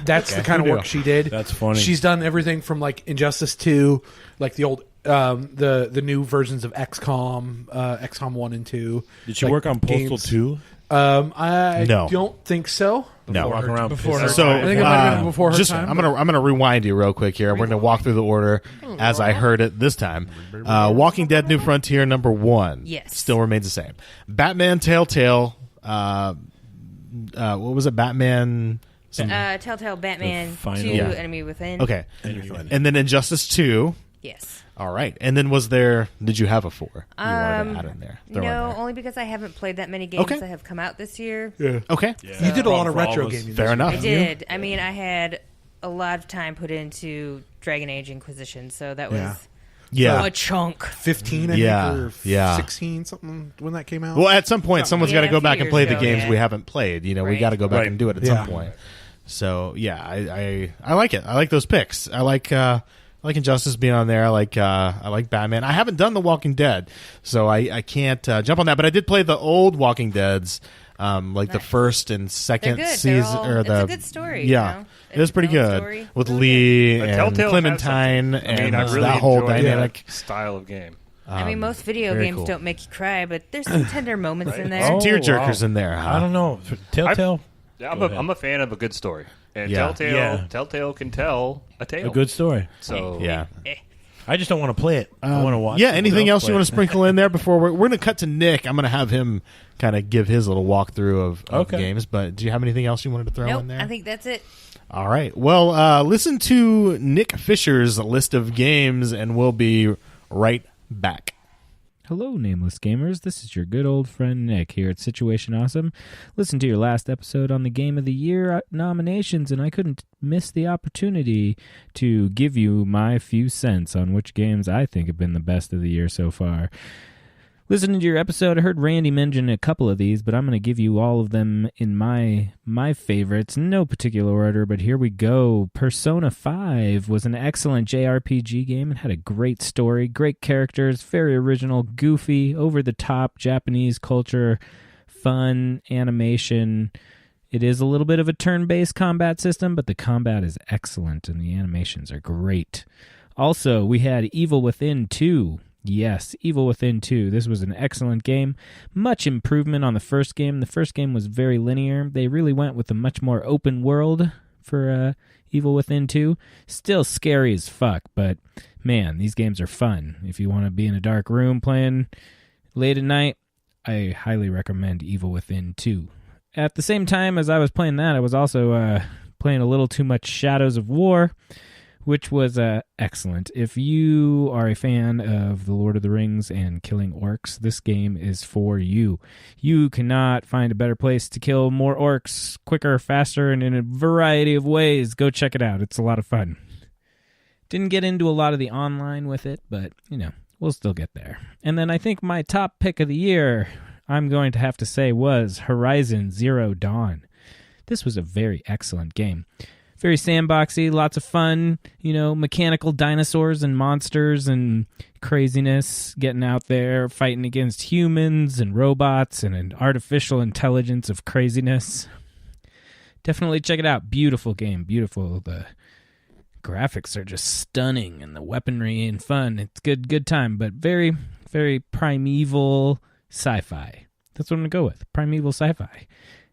That's the kind of Who work knew? she did. That's funny. She's done everything from like Injustice 2, like the old the new versions of XCOM, XCOM 1 and 2. Did she like, work on Postal games. 2? I No. don't think so. no. Walking around before pissed. So I think it might have been before her just, time, I'm gonna rewind you real quick here. We're gonna walk through the order as I heard it this time. Walking Dead: New Frontier number 1. Yes. still remains the same. Batman: Telltale. What was it? Batman. Telltale Batman The final- 2 Yeah. Enemy Within. Okay, and then Injustice 2. Yes. All right, and then did you have a 4? You wanted to add in there. Throw in No, there. only because I haven't played that many games Okay. that have come out this year. Okay, You did a lot of For all retro of us. gaming. fair enough. I did. I mean, I had a lot of time put into Dragon Age Inquisition, so that was Yeah. Yeah. a chunk. 15, I Yeah, think, or yeah. 16, something when that came out. Well, at some point, someone's got to Yeah, go a few back and years play the ago, games yeah. we haven't played. You know, we Right. got to go back Right. and do it at Yeah. some point. So yeah, I like it. I like those picks. I like Injustice being on there. I like Batman. I haven't done The Walking Dead, so I can't jump on that. But I did play the old Walking Deads, like the Nice. first and second They're good. season. They're all- or the it's a good story, Yeah, you know? it was It's pretty its own good story. with Really Lee But and Telltale has Clementine something. and I really that whole enjoyed dynamic. that style of game. I mean, most video very games cool. don't make you cry, but there's some tender moments in there. Oh, Tear jerkers wow. in there, huh? I don't know. Telltale, Yeah, Go ahead. I'm a fan of a good story, and Yeah. Telltale can tell a tale. a good story. So Yeah. I just don't want to play it. I want to watch. Yeah, someone anything else play you want it. to sprinkle in there before we're going to cut to Nick? I'm going to have him kind of give his little walkthrough of Okay. games. But do you have anything else you wanted to throw Nope, in there? I think that's it. All right. Well, listen to Nick Fisher's list of games, and we'll be right back. Hello, Nameless Gamers. This is your good old friend Nick here at Situation Awesome. Listen to your last episode on the Game of the Year nominations, and I couldn't miss the opportunity to give you my few cents on which games I think have been the best of the year so far. Listening to your episode, I heard Randy mention a couple of these, but I'm going to give you all of them in my favorites. No particular order, but here we go. Persona 5 was an excellent JRPG game and had a great story, great characters, very original, goofy, over-the-top Japanese culture, fun animation. It is a little bit of a turn-based combat system, but the combat is excellent and the animations are great. Also, we had Evil Within 2. Yes, Evil Within 2. This was an excellent game. Much improvement on the first game. The first game was very linear. They really went with a much more open world for Evil Within 2. Still scary as fuck, but man, these games are fun. If you want to be in a dark room playing late at night, I highly recommend Evil Within 2. At the same time as I was playing that, I was also playing a little too much Shadows of War, which was excellent. If you are a fan of The Lord of the Rings and killing orcs, this game is for you. You cannot find a better place to kill more orcs quicker, faster, and in a variety of ways. Go check it out. It's a lot of fun. Didn't get into a lot of the online with it, but, we'll still get there. And then I think my top pick of the year, I'm going to have to say, was Horizon Zero Dawn. This was a very excellent game. Very sandboxy, lots of fun, mechanical dinosaurs and monsters and craziness, getting out there, fighting against humans and robots and an artificial intelligence of craziness. Definitely check it out. Beautiful game, beautiful. The graphics are just stunning and the weaponry and fun. It's good time, but very, very primeval sci-fi. That's what I'm going to go with, primeval sci-fi.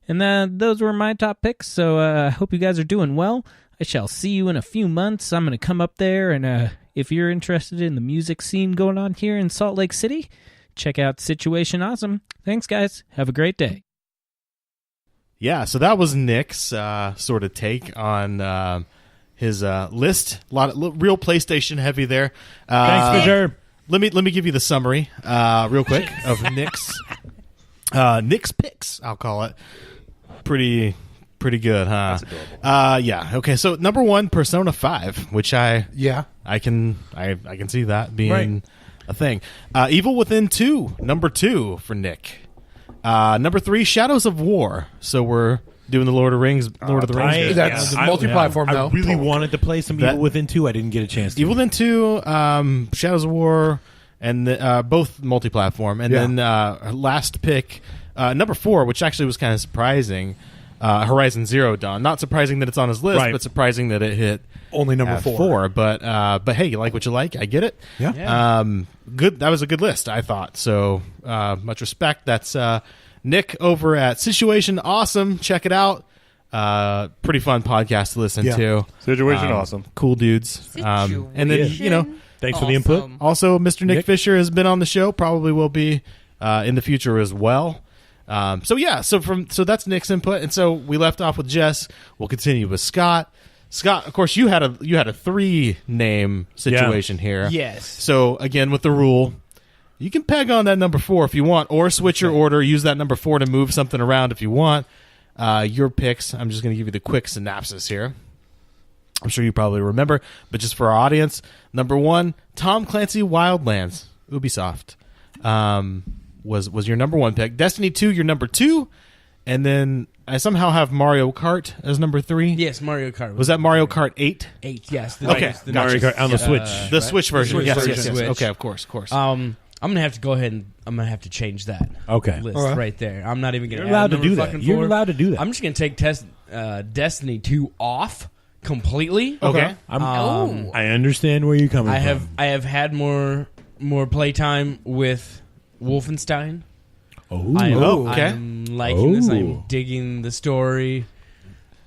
And those were my top picks, so I hope you guys are doing well. I shall see you in a few months. I'm going to come up there, and if you're interested in the music scene going on here in Salt Lake City, check out Situation Awesome. Thanks, guys. Have a great day. Yeah, so that was Nick's sort of take on his list. A lot of real PlayStation heavy there. Thanks, Fisher. Let me give you the summary real quick of Nick's picks, I'll call it. Pretty good, huh? That's adorable. Yeah. Okay. So number 1, Persona 5, which I can see that being a thing. Evil Within 2, number 2 for Nick. Number 3, Shadows of War. So we're doing the Lord of the Rings. That's multi-platform though. I really wanted to play some Evil Within 2. I didn't get a chance to. Evil Within 2, Shadows of War, and both multi-platform. And then last pick, number 4, which actually was kind of surprising, Horizon Zero Dawn. Not surprising that it's on his list, but surprising that it hit only number 4. But hey, you like what you like. I get it. Yeah. Good. That was a good list, I thought. So much respect. That's Nick over at Situation Awesome. Check it out. Pretty fun podcast to listen to. Situation Awesome. Cool dudes. And then thanks for the input. Also, Mr. Nick Fisher has been on the show. Probably will be in the future as well. So that's Nick's input, and so we left off with Jess. We'll continue with Scott. Scott, of course, you had a 3-name situation here. Yes. So again, with the rule, you can peg on that number 4 if you want, or switch your order. Use that number 4 to move something around if you want. Your picks. I'm just going to give you the quick synopsis here. I'm sure you probably remember, but just for our audience, number 1, Tom Clancy Wildlands, Ubisoft. Was your number 1 pick. Destiny 2, your number 2. And then I somehow have Mario Kart as number 3. Yes, Mario Kart. Was that Mario Kart 8? 8, yes. Okay. Mario Kart on the Switch. The Switch version. Switch Yes. version. Okay, of course. I'm going to have to go ahead and I'm going to have to change that list right there. I'm not even going to You're allowed to do that. You're allowed to do that. I'm just going to take Destiny 2 off completely. Okay. I understand where you're coming from. I have had more playtime with Wolfenstein. I'm liking this. I'm digging the story.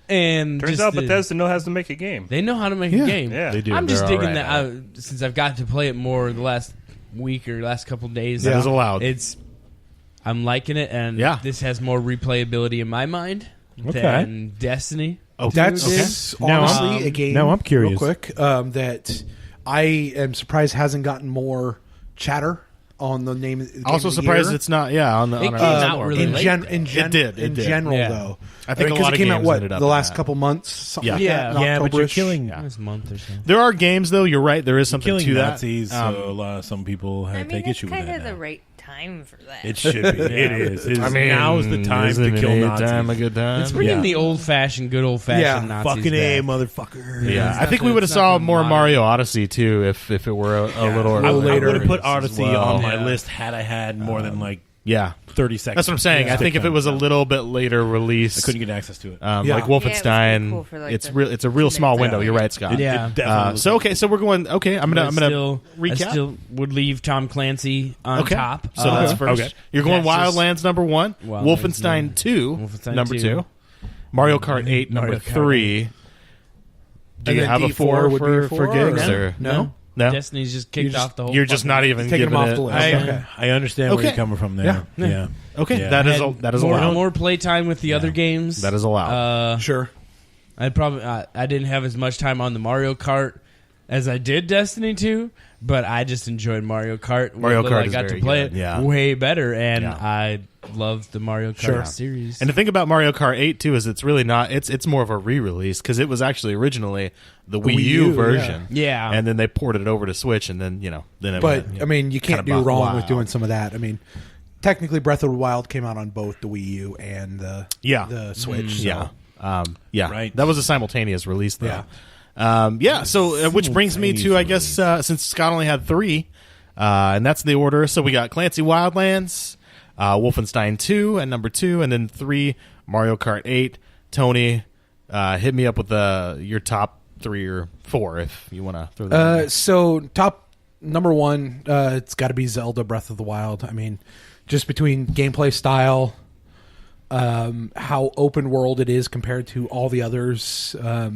And turns out Bethesda knows how to make a game. They know how to make a game. Yeah, they do. I'm just They're digging all that since I've got to play it more the last week or last couple of days. That is allowed. I'm liking it, and this has more replayability in my mind than Destiny. That's honestly a game. Now I'm curious. Real quick, that I am surprised hasn't gotten more chatter on the name. Also surprised it's not. On the. It came out really late. In general, though. I think a lot of came games out ended up the in last that. couple months. Something like Yeah. that, Yeah, but you're October-ish. killing. Last month or so. There are games though. You're right. There is something Killing to that. Nazis, so some people take issue with kind that. of the now. right time for that. It should be. It is. Now's the time to kill Nazis. A good time. It's bringing the good old-fashioned Nazis Fucking A, back. motherfucker. Yeah, I think we would have saw more Mario Odyssey too if it were a little I later. would have put as Odyssey well. on my list had I had more than like Yeah. 30 seconds. That's what I'm saying. I think if it was a little bit later release, I couldn't get access to it. like Wolfenstein, it was cool for, like, it's the real. It's a real 2 small minutes. window. You're right, Scott. Yeah. It definitely So okay, so we're going. Okay, I'm gonna I recap. still would leave Tom Clancy on top. So that's first. Okay. You're going That's just- Wildlands number 1, Wildlands Wolfenstein 2 Wolfenstein number 2. 2, Mario Kart 8 number Mario Kart 3. Do And you then have a D4 4 would be for a 4 gigs or or no? No. Destiny's just kicked off the whole. You're just fucking- not even Taking giving them off it. the list. I, I understand where Okay. you're coming from there. Yeah. Okay, Yeah. that is Had that is more, allowed. more playtime with the other games. That is allowed. Sure. I didn't have as much time on the Mario Kart as I did Destiny 2, but I just enjoyed Mario Kart. Mario What little Kart I is got very to play good, it yeah. way better, and Yeah. I loved the Mario Kart series. And the thing about Mario Kart 8 too is it's really not. It's more of a re-release because it was actually originally the Wii U version. Yeah. and then they ported it over to Switch, and then then it But went, I mean, you can't kinda do wrong wild. with doing some of that. I mean, technically, Breath of the Wild came out on both the Wii U and the Switch. So. Yeah, Right. That was a simultaneous release, though. Yeah. So which brings me to, I guess, since Scott only had 3, and that's the order. So we got Clancy Wildlands, Wolfenstein 2 at number 2, and then 3 Mario Kart 8. Tony, hit me up with your top 3 or 4 if you want to throw that. in there. So top number 1, it's got to be Zelda Breath of the Wild. I mean, just between gameplay style, how open world it is compared to all the others. I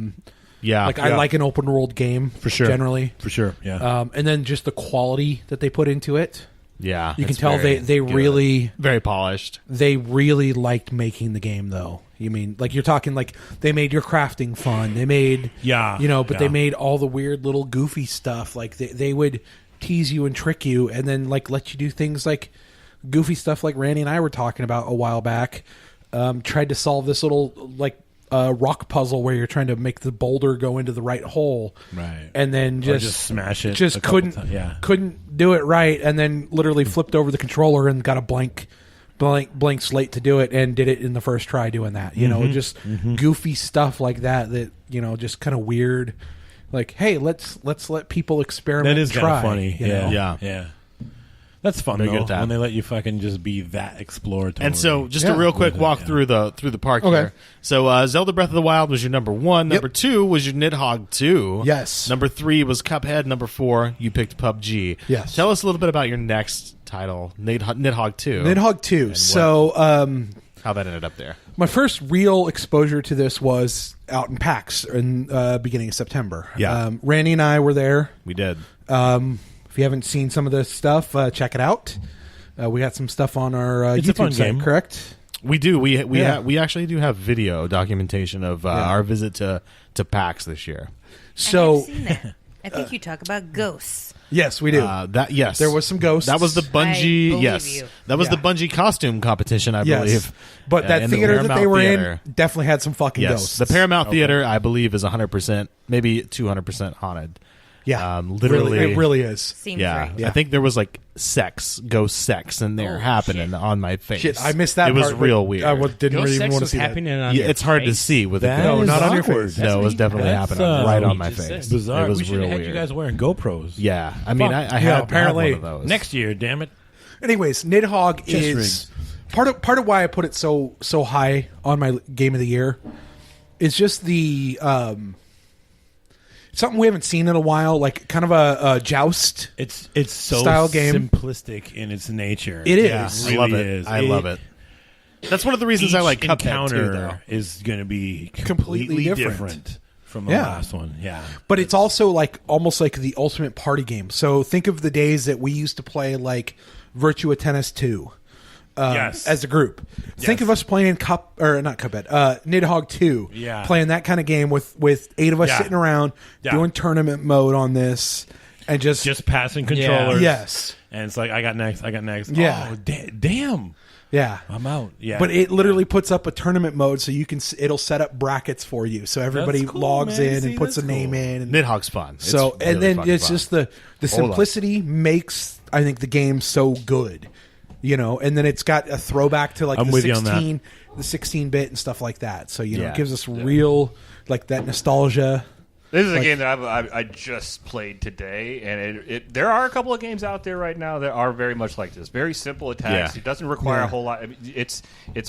like an open world game For sure. generally. For sure. Yeah. And then just the quality that they put into it. Yeah, You can it's tell very they good. really very polished. they really liked making the game though. You mean like you're talking like they made your crafting fun. They made but they made all the weird little goofy stuff. Like they would tease you and trick you and then like let you do things like goofy stuff like Randy and I were talking about a while back. Tried to solve this little like rock puzzle where you're trying to make the boulder go into the right hole. Right. And then Or just smash it. Just a couple couldn't times. Yeah. couldn't do it right and then literally flipped over the controller and got a blank slate to do it and did it in the first try doing that. You know, just goofy stuff like that just kind of weird. Like, hey, let's let people experiment. That is and kind try, of funny. you know? Yeah. That's fun Very though, good at that. when they let you fucking just be that exploratory. And so, just a real quick walk through the park Okay. here. So, Zelda Breath of the Wild was your number 1. Number 2 was your Nidhogg 2. Yes. Number 3 was Cuphead. Number 4, you picked PUBG. Yes. Tell us a little bit about your next title, Nidhogg 2. Nidhogg 2. So, how that ended up there. my first real exposure to this was out in PAX in beginning of September. Yeah. Randy and I were there. We did. If you haven't seen some of this stuff, check it out. We got some stuff on our It's a fun YouTube site, game. correct? We do. We Yeah. we actually do have video documentation of our visit to PAX this year. So, I've seen that. I think you talk about ghosts. yes, we do. Yes, There was some ghosts. That was the Bungie. believe Yes, you. that was the Yeah. Bungie costume competition, I Yes. believe. But that in the theater that Paramount they were Theater. in definitely had some fucking Yes, ghosts. the Paramount Theater, I believe, is 100%, maybe 200% haunted. Yeah, literally, it really is. Seems Yeah, right. Yeah. I think there was like ghost sex in there Oh, happening shit. on my face. Shit, I missed that. It was part, but real weird. I didn't Ghost really sex want to was see that. happening on Yeah, your it's hard to face? see with That the No, ghost. not on your awkward. face. No, it was definitely That's, happening right on my just face. said. bizarre. It was we should real have had weird. you guys wearing GoPros. Yeah, I mean, I had apparently one of those. Next year, damn it. Anyways, Nidhogg Chest is part of why I put it so high on my game of the year. Is just the something we haven't seen in a while, like kind of a joust. It's so Style game. simplistic in its nature. It Yeah, is. I love really it. is. I love it. That's one of the reasons I like Cuphead encounter too, though. is going to be Completely completely different. different from the Yeah. last one. Yeah, But it's also like almost like the ultimate party game. So think of the days that we used to play like Virtua Tennis 2 Yes. as a group. Think of us playing Nidhogg 2. Yeah. Playing that kind of game with 8 of us Yeah. sitting around Yeah. doing tournament mode on this and just passing controllers. yes. and it's like I got next. Yeah. Oh, damn. Yeah. I'm out. Yeah, But it literally puts up a tournament mode so you can it'll set up brackets for you. So everybody That's cool, logs man. in See, and puts a that's name cool. in and Nidhogg's fun. It's so and really then fucking it's fun. just the simplicity makes I think the game so good, you know. And then it's got a throwback to like I'm the with you on that. 16 the 16-bit and stuff like that. So you know, Yeah. it gives us real like that nostalgia. This is a game that I just played today, and there are a couple of games out there right now that are very much like this. Very simple attacks. Yeah. It doesn't require a whole lot. I mean, it's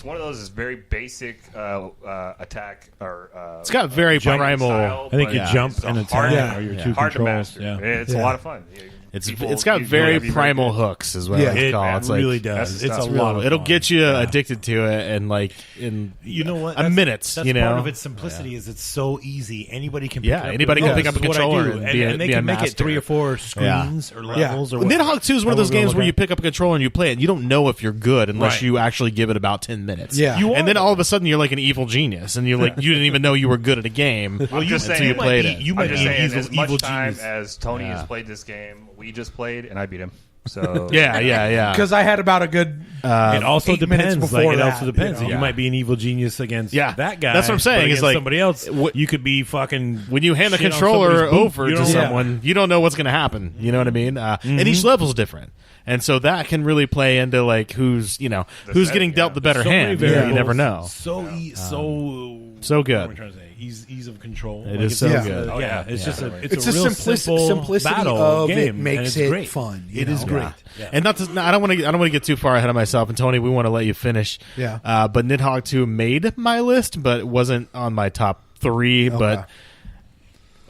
one of those that's very basic attack or it's got very primal. style, I think but you jump it's and hard, attack are your two hard to controls. master. Yeah. It's a lot of fun. It's got very primal hooks, is what Yeah. it's called. It's really like, does. It's that's a real. lot of it'll fun. get you addicted to it, and like in You know what? a minute. That's you know, part of its simplicity is it's so easy. Anybody can. Pick Yeah, it up anybody and can go, pick up a "This is what I controller do." and and be they a can make it master. 3 or 4 screens or levels or And whatever. Nidhogg 2 is one of those games where you pick up a controller and you play it, and you don't know if you're good unless Right. you actually give it about 10 minutes. Yeah. You and then all of a sudden you're like an evil genius, and you're like you didn't even know you were good at a game I'm just until saying, you played it. You I'm might just be saying, an as much evil time genius. as Tony has played this game, we just played, and I beat him. So Yeah. Because I had about a good. It also 8 minutes depends. before Like, it that, also depends. you know? You might be an evil genius against Yeah. that guy. That's what I'm saying, but is against like, somebody else. You could be fucking When you hand the shit on controller somebody's boot. over You to don't- someone, you don't know what's going to happen. You know what I mean? And each level's different. And so that can really play into like who's setting, getting dealt the better So many hand. You variables. never know. So good. What am I trying to say? Ease of control. It Like, is it's so just good. a- Oh, yeah. It's just a It's a a real simple simplicity battle of game, it and makes it's it great. fun. It is great. Yeah. And I don't want to get too far ahead of myself. And Tony, we want to let you finish. Yeah. But Nidhogg 2 made my list, but it wasn't on my top 3. But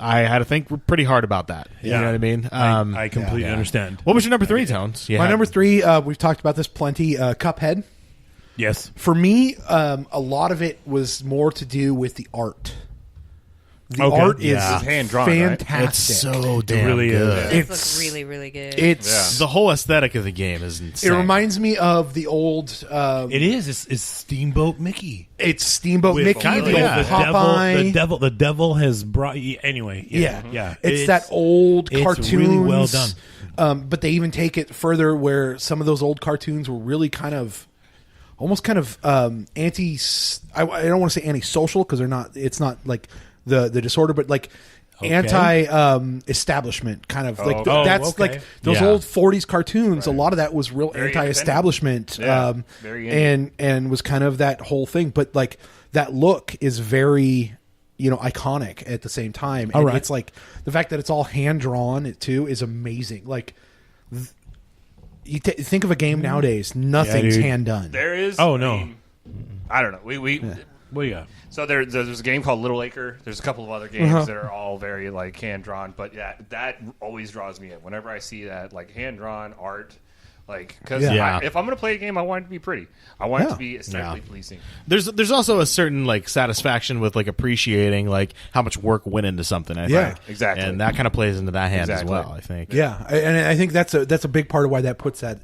I had to think pretty hard about that. You know what I mean? I completely understand. What was your number 3, Tones? My number 3, we've talked about this plenty. Cuphead. Yes. For me, a lot of it was more to do with the art. The Okay. art is Yeah. It's hand-drawn, right? fantastic. It's so damn really is. good. It It's looks really, really good. It's The whole aesthetic of the game is it insane. reminds me of the old. It is. It's Steamboat Mickey. It's Steamboat With Mickey, kind of the old the Popeye. devil has brought you anyway. Yeah. It's that old it's cartoons. really well done. But they even take it further, where some of those old cartoons were really almost kind of anti. I don't want to say anti-social because they're not. It's not like the disorder, but like anti establishment kind of like that's okay. like those Yeah. old 40s cartoons. A lot of that was real Very anti-establishment, Yeah, very indie. and was kind of that whole thing. But like that look is very iconic at the same time. And it's like the fact that it's all hand drawn too is amazing. Like you think of a game nowadays, nothing's dude. hand done. There is. Oh, no. I mean, I don't know. We What do you got? So there's a game called Little Acre. There's a couple of other games that are all very like hand drawn, but yeah, that always draws me in. Whenever I see that like hand drawn art, like because Yeah. if I'm going to play a game, I want it to be pretty. I want it to be aesthetically pleasing. There's also a certain like satisfaction with like appreciating like how much work went into something. I Yeah. think. Exactly. and that kind of plays into that hand Exactly. as well. I think. Yeah, and I think that's a big part of why that puts that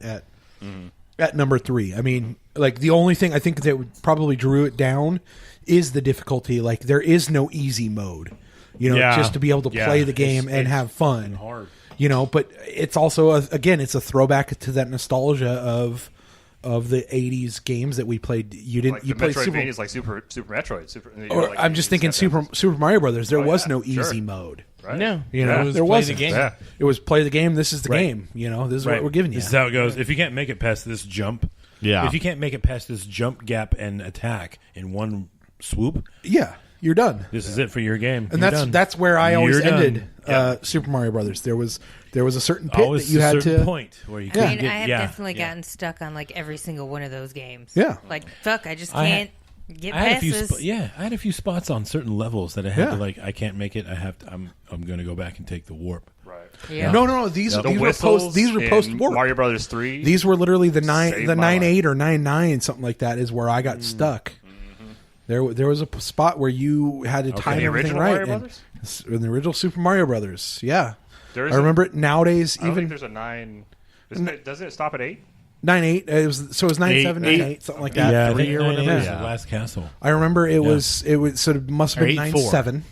at number 3. I mean, like the only thing I think that would probably drew it down is the difficulty. Like there is no easy mode, just to be able to play the game and have fun. Hard. But it's also it's a throwback to that nostalgia of the 80s games that we played. You didn't Like you the played Metroidvania is like Super Metroid. I'm just thinking Super Mario Brothers. There was yeah, no sure. easy mode. Right? No, Yeah. it was There play wasn't. the game. Yeah. It was play the game. This is the Right. game. This is what we're giving you. This is how it goes. If you can't make it past this jump, Yeah. If you can't make it past this jump gap and attack in one swoop, Yeah, you're done. this is it for your game. And You're that's done. that's where I always You're done. ended Super Mario Brothers. There was a certain pit Always that you a had certain to point where you Yeah. I couldn't mean, get. I have yeah, definitely yeah. gotten stuck on like every single one of those games. Yeah. Like fuck, I just I can't get I had a past few. this. I had a few spots on certain levels that I had to Yeah. like. I can't make it. I have to. I'm going to go back and take the warp. Right. Yeah. No. These The were whistles. These were post in warp. Mario Brothers 3. These were literally the Saved my 9.8 or 9.9 something like that is where I got stuck. There was a spot where you had to time The everything original right. Mario and- Brothers? in the original Super Mario Brothers, yeah. There is I remember it nowadays. I don't think Even there's a 9. Doesn't it stop at 8? 9.8. It was 9.7, 9.8, something like that. Yeah, I 3 think or whatever. was Yeah. the last castle. I remember it was so it must have Or been 8.4. 9.7.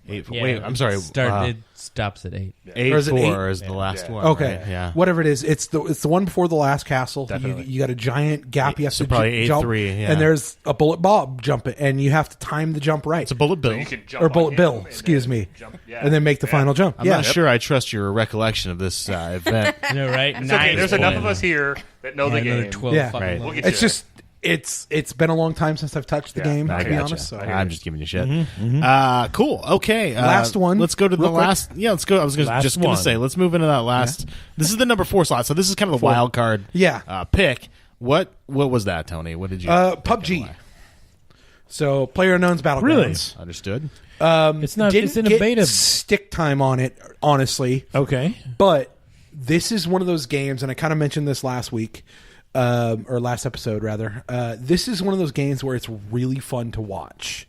Yeah, Wait, I'm sorry. It stops at 8. 8 Or is it 4 eight? is the last Yeah. one. Okay, right? Yeah. whatever it is, it's the one before the last castle. Definitely. You got a giant gap. You have So to probably jump, 8-3, yeah. and there's a bullet Bob jumping, and you have to time the jump right, It's a bullet bill. You can jump or on bullet him Bill, and excuse then me, jump- yeah. and then make the final jump. I'm yeah, not sure I trust your recollection of this event. No, right? It's okay. There's enough of us here that know the Another game. 12 Yeah. fucking Right. We'll levels. get It's you just It's been a long time since I've touched the game, to be honest. So. I'm just giving you shit. Cool. Okay. Last one. Let's go to the real quick. last. Yeah, let's go. I was just going to say, let's move into that last. This is the number 4 slot. So this is kind of the wild card. Pick. What was that, Tony? What did you? PUBG. So PlayerUnknown's Battlegrounds. Really? Understood. It's not. Didn't It's in a get beta. stick time on it, honestly. Okay. But this is one of those games, and I kind of mentioned this last week, or last episode rather. This is one of those games where it's really fun to watch.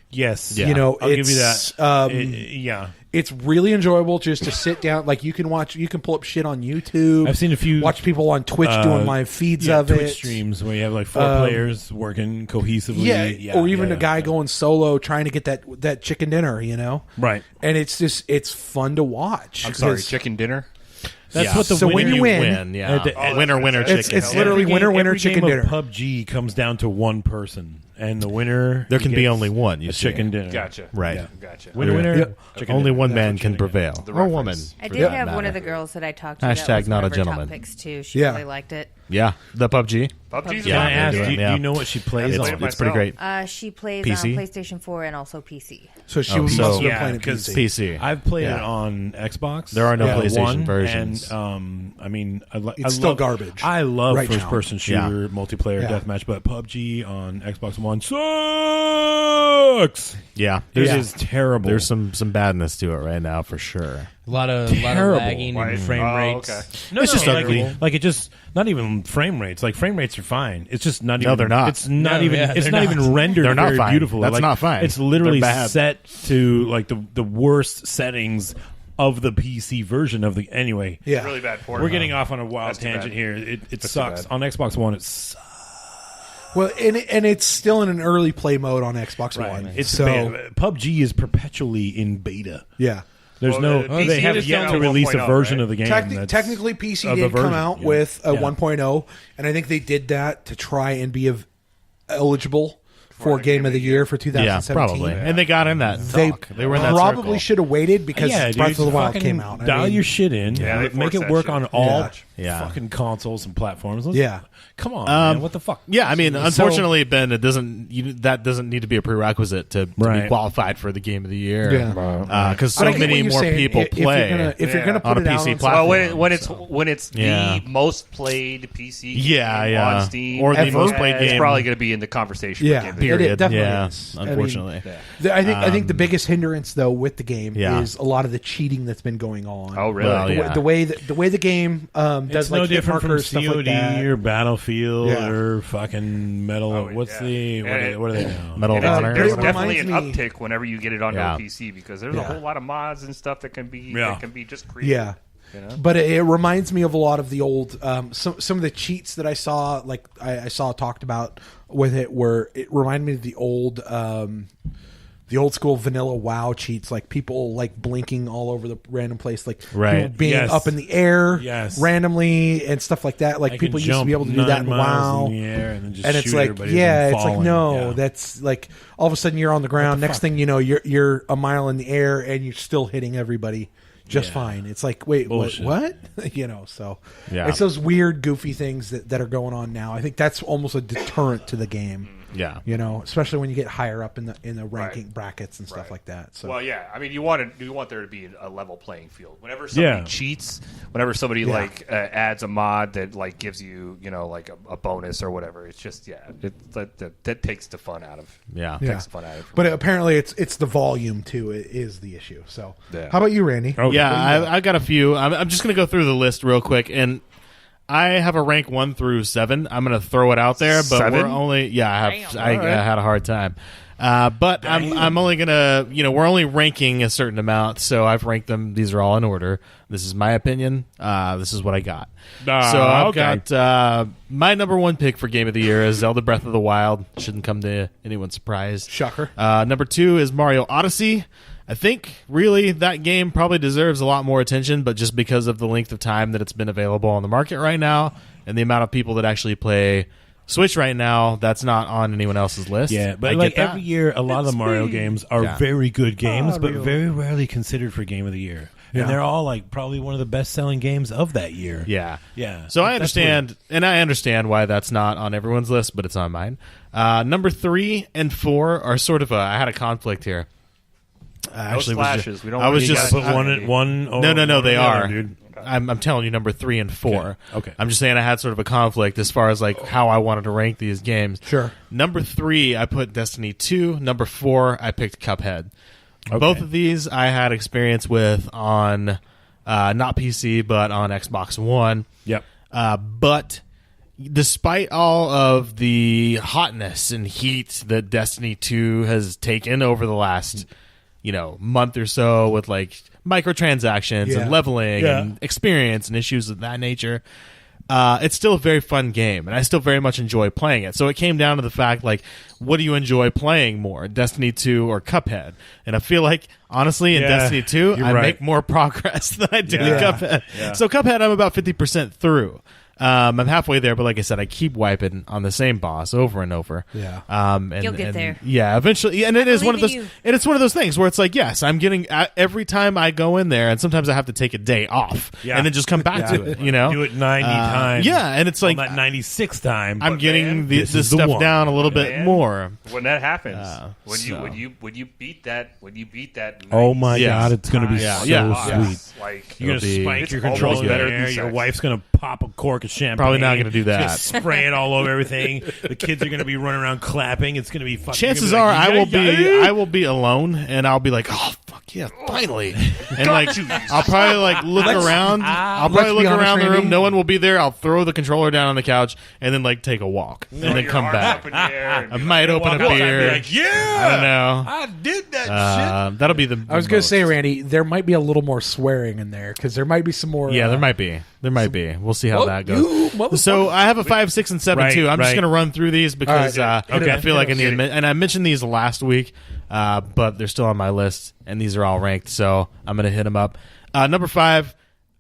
Yes. You know, I'll give you it's, that. Yeah. It's really enjoyable just to sit down. Like you can pull up shit on YouTube. I've seen a few. Watch people on Twitch doing live feeds of Twitch it. streams where you have like 4 players working cohesively. Or even a guy going solo trying to get that chicken dinner, you know? Right. And it's fun to watch. I'm sorry, chicken dinner? That's what the So winner when you win, winner chicken. It's literally winner chicken game dinner. Of PUBG comes down to one person, and the winner There can be gets only one. You a see. chicken dinner. Gotcha. Right. Yeah. Gotcha. Winner. Yep. Chicken Only dinner. one That's man what can you're gonna prevail, The or woman. reference. I did have one of the girls that I talked to. Hashtag that was not one a of her gentleman. top picks too. She Yeah. really liked it. Yeah, the PUBG. PUBG's Can I Yeah, ask? do it, Do yeah. you know what she plays It's, on? it's pretty great. She plays PC? on PlayStation 4 and also PC. So she Oh, must so- have been Yeah, playing it 'cause PC. PC. I've played Yeah. it on Xbox. There are no PlayStation One, versions. And I mean, It's still garbage I love right now. first-person shooter multiplayer Yeah. deathmatch, but PUBG on Xbox One sucks. Yeah, It is terrible. There's some badness to it right now for sure. A lot of Terrible. lagging Why- and frame oh, rates. okay. No, It's just like, ugly. Like it just not even frame rates. Like frame rates are fine. It's just not No, even. they're not. It's not No, even. yeah, it's they're not not. even rendered. They're not very fine. beautiful. That's Like, not fine. It's literally They're bad. set to like the worst settings of the PC version of the. Anyway, Yeah. Really bad port. we're getting off on a wild That's too tangent bad. here. It That's too sucks bad. on Xbox One. It sucks. Well, and it's still in an early play mode on Xbox One. It's so PUBG is perpetually in beta. yeah. There's Well, no. the they PC have is yet down to to release a 1.0, version right? of the game. that's- Technically, PC of the did come version, out yeah. with a Yeah. 1.0, and I think they did that to try and be eligible for Game of the Year for Yeah, 2017. probably. And they got in that They talk. They were in that probably circle. should have waited because Yeah, dude, Breath of the Wild fucking came out. I Dial mean, your shit in. Yeah, they make forced it that work shit. on all Yeah. fucking consoles and platforms. Yeah. Come on, man. What the fuck? Yeah, I mean, unfortunately, Ben, it doesn't. That doesn't need to be a prerequisite to be Right. qualified for the Game of the Year. Yeah. because But I so get what many you're more saying. people If you're play. gonna- If you're going to on put a it out PC on platform. Well, when it's Yeah. the most played PC Yeah, game yeah. on Steam, Or the Ever? most played it's game. probably going to be in the conversation. Yeah. for Game of the It Year. definitely yeah, is. I mean, unfortunately. I think the biggest hindrance though with the game Yeah. is a lot of the cheating that's been going on. Oh, really? Well, The, yeah. the way the game does It's like no hit different from markers, stuff COD like that. or Battlefield Yeah. or fucking Metal. Oh, What's yeah. the what are they now? Medal of And Honor. there's It definitely an reminds me- uptick whenever you get it onto Yeah. a PC because there's Yeah. a whole lot of mods and stuff that can be Yeah. just created. Yeah. You know? But it reminds me of a lot of the old some of the cheats that I saw, like I saw talked about with it, where it reminded me of the old school vanilla WoW cheats, like people like blinking all over the random place, like Right. people being Yes. up in the air Yes. randomly and stuff like that. Like I people could used to jump be able to do that 9 in miles WoW. in the air and then just And it's shoot like, everybody yeah, as it's I'm like, falling. no, Yeah. that's like all of a sudden you're on the ground. Next thing you know, you're a mile in the air and you're still hitting everybody just fine. It's like, wait, Bullshit. what? You know, so Yeah. it's those weird, goofy things that are going on now. I think that's almost a deterrent to the game. Yeah. You know, especially when you get higher up in the ranking brackets and stuff like that. So Well, yeah. I mean, you want there to be a level playing field. Whenever somebody cheats, whenever somebody like adds a mod that like gives you like a bonus or whatever, it's just that takes the fun out of takes the fun out of it. But apparently it's the volume too is the issue. So Yeah. how about you, Randy? Oh, Yeah, I got a few. I'm just going to go through the list real quick, and I have a rank 1 through 7. I'm going to throw it out there, but 7? we're only I had a hard time. But I'm only going to we're only ranking a certain amount, so I've ranked them. These are all in order. This is my opinion. This is what I got. So I've got my number 1 pick for Game of the Year is Zelda Breath of the Wild. Shouldn't come to anyone's surprise. Shocker. Number 2 is Mario Odyssey. I think really that game probably deserves a lot more attention, but just because of the length of time that it's been available on the market right now and the amount of people that actually play Switch right now, that's not on anyone else's list. Yeah, but I like get that. every year, a lot of the Mario games are Yeah. very good games, but very rarely considered for Game of the Year. Yeah. and they're all like probably one of the best-selling games of that year. Yeah. Yeah. So I That's weird. understand why that's not on everyone's list, but it's on mine. Number 3 and 4 are sort of I had a conflict here. No splashes. We don't. I was really just- got Put one. No, they are. dude. I'm telling you, number 3 and 4. Okay. I'm just saying I had sort of a conflict as far as like how I wanted to rank these games. Sure. Number 3, I put Destiny 2. Number 4, I picked Cuphead. Okay. Both of these I had experience with on not PC but on Xbox One. Yep. But despite all of the hotness and heat that Destiny 2 has taken over the last, month or so with like microtransactions Yeah. and leveling Yeah. and experience and issues of that nature, it's still a very fun game, and I still very much enjoy playing it. So it came down to the fact, like, what do you enjoy playing more, Destiny 2 or Cuphead? And I feel like, honestly, in Yeah, Destiny 2, you're I right. make more progress than I do in Yeah. Cuphead. Yeah. So Cuphead, I'm about 50% through. I'm halfway there, but like I said, I keep wiping on the same boss over and over. Yeah. And, You'll get there. Yeah, eventually. And it is one of those. believe in you. And it's one of those things where it's like, yes, I'm getting every time I go in there, and sometimes I have to take a day off Yeah. and then just come back to it. Do it 90 times. Yeah, and it's like on that 96th time. I'm getting man, this is the stuff one. down a little bit Man, more. When that happens, when so- you beat that, Oh my Yes. God, it's going to be Yeah. so Yeah. sweet. Like You're going It'll to be- spike It's your almost controller better in than there. Your sex. wife's going to pop a cork of champagne. Probably not gonna do that. Just spray it all over everything. The kids are going to be running around clapping. It's going to be fucking. Chances you're are gonna I will be alone, and I'll be like, oh fuck yeah, finally, and like I'll probably like look around. I'll probably let's be look honest, around the Randy. room. No one will be there. I'll throw the controller down on the couch and then like take a walk and then your come arms back. up in the air and I be might open walk a outside and be beer. like, yeah, I don't know. I did that That'll be the. I was going to say, Randy, there might be a little more swearing in there because there might be some more. Yeah, there might be. There might be. We'll see how Oh, that you goes. motherfucker. So I have a 5, 6, and 7 Right, too. I'm just right. going to run through these because All right, okay. I feel like I need. Get it. And I mentioned these last week, but they're still on my list, and these are all ranked. So I'm going to hit them up. Number 5,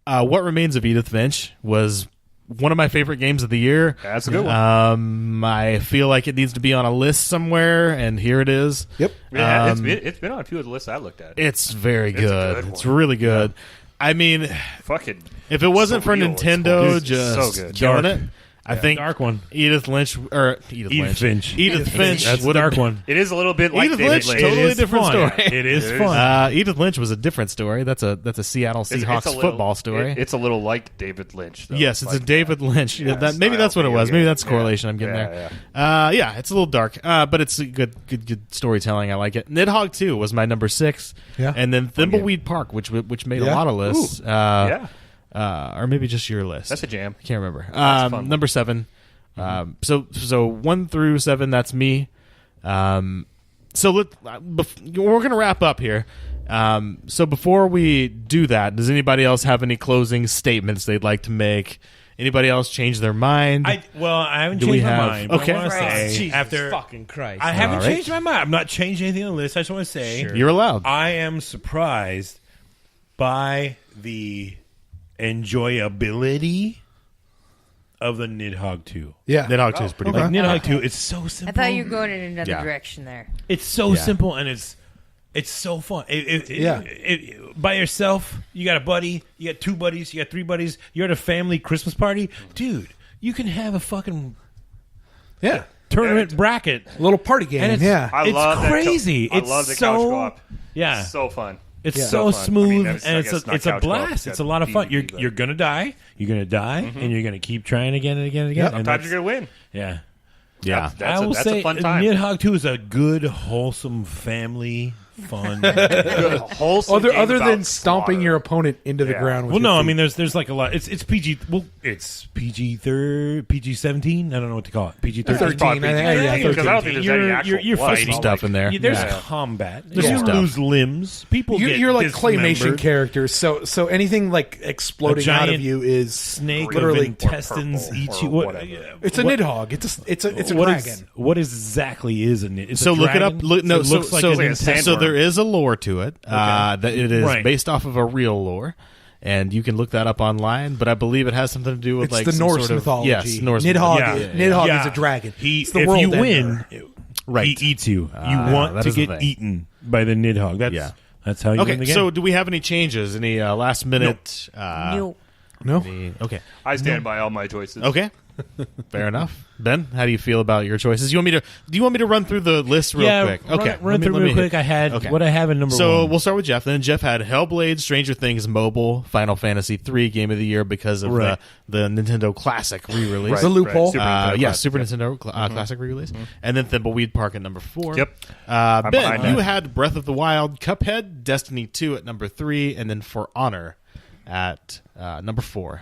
What Remains of Edith Finch was one of my favorite games of the year. That's a good one. I feel like it needs to be on a list somewhere, and here it is. Yep. Yeah, it's been on a few of the lists I looked at. It's very It's a good. good It's one. really good. I mean, Fucking if it wasn't for surreal. It's Nintendo cool. just So good. killing Dark. it, I think Dark one. Edith Finch. Edith Finch. Edith Finch. That's the would have dark been- one. It is a little bit like Edith David Lynch, Lynch. totally It is different fun. story. It is It is. fun. Edith Lynch was a different story. That's a Seattle It's- Seahawks it's a little- football story. It's a little like David Lynch. Though. Yes, it's like a David Lynch. Yeah, That, maybe style that's what it video was. Maybe game. that's the correlation Yeah. I'm getting Yeah, there. Yeah, it's a little dark, but it's good storytelling. I like it. Nidhogg 2 was my number 6. Yeah. And then Thimbleweed Park, which made a Yeah. lot of lists. Yeah. Or maybe just your list. That's a jam. I can't remember. That's a fun Number 7. So 1 through 7, that's me. So we're gonna wrap up here. So before we do that, does anybody else have any closing statements they'd like to make? Anybody else change their mind? I haven't Do we changed my have- mind. but okay. I want to say Jesus after fucking Christ. I haven't All right. changed my mind. I'm not changing anything on the list. I just want to say You're allowed. I am surprised by the enjoyability of the Nidhogg 2. Yeah. Nidhogg 2 is pretty Okay. good. Nidhogg 2, it's so simple. I thought you were going in another Yeah. direction there. It's so Yeah. simple and it's so fun. Yeah. By yourself, you got a buddy, you got 2 buddies, you got 3 buddies, you're at a family Christmas party. Dude, you can have a fucking Yeah. tournament bracket. A little party game. And it's, yeah. I it's love that crazy. I It's love the so, couch co-op. Yeah. So fun. It's Yeah. so fun. I smooth mean, that's- and I it's guess a not it's a couch co-op, blast. it's It's a lot of fun. PvP, but- You're gonna die. You're gonna die, and you're gonna keep trying again and again and again. Yep. And Sometimes that's- you're gonna win. Yeah. Yeah. That's I will that's say a fun time. Nidhogg 2 is a good, wholesome family fun. Wholesome Other game than about stomping slaughter. your opponent into the Yeah. ground. With Well, your no, I feet. mean, there's like a lot. It's PG. Well, it's PG 17. I don't know what to call it. PG 13. 13. I think, yeah, Because I don't think there's any actual you're blood. fighting stuff in there. There's Yeah. combat. There's you some stuff. lose limbs. People get You're like claymation dismembered. characters, so anything like exploding A out of giant you is Snake literally of intestines purple eat or you. What, whatever. it's a what- Nidhogg. It's a what dragon. is- what exactly is a nid? It's So a look it up. dragon? Look, no, it so looks like so, an like a intestine. so sandworm. there is a lore to it. That it is Right. based off of a real lore, and you can look that up online. But I believe it has something to do with It's like the some Norse sort of, mythology. Yes, Norse Nidhogg. Yeah. Nidhogg Yeah. is a dragon. It's the If world you ender. win, Right. he eats you. You Ah, want that to is the get thing. eaten by the Nidhogg. That's Yeah. That's how you win the Okay, game. so do we have any changes? Any last minute? No. Okay. I stand by all my choices. Okay. Fair enough. Ben, how do you feel about your choices? Do you want me to run through the list real quick? Okay. Run through real quick. I had what I have in number So one. we'll start with Jeff. Then Jeff had Hellblade, Stranger Things Mobile, Final Fantasy 3 Game of the Year because of Right. the Nintendo Classic re-release. Right, The loophole. Super Nintendo Yeah, Classic. Super Nintendo Classic re-release. And then Thimbleweed Park at number 4. Yep. Ben, behind you that. had Breath of the Wild, Cuphead, Destiny 2 at number 3, and then For Honor at number 4.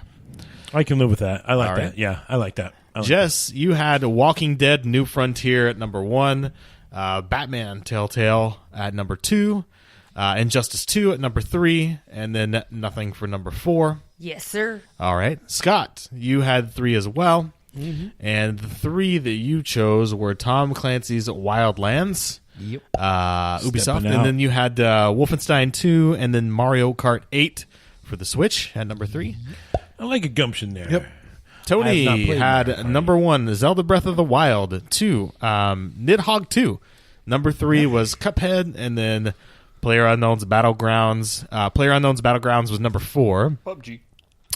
I can live with that. I like All that. right. Yeah, I like that. I like Jess, you had Walking Dead New Frontier at number 1, Batman Telltale at number 2, Injustice 2 at number 3, and then Nothing for number 4. Yes, sir. All right. Scott, you had 3 as well. And the 3 that you chose were Tom Clancy's Wildlands, Ubisoft, Stepping and out. then you had Wolfenstein 2, and then Mario Kart 8 for the Switch at number 3. I like a gumption there. Yep. Tony I have not played had Mario Kart. number 1, Zelda Breath of the Wild, 2, Nidhogg 2. Number 3 was Cuphead, and then PlayerUnknown's Battlegrounds. PlayerUnknown's Battlegrounds was number 4. PUBG.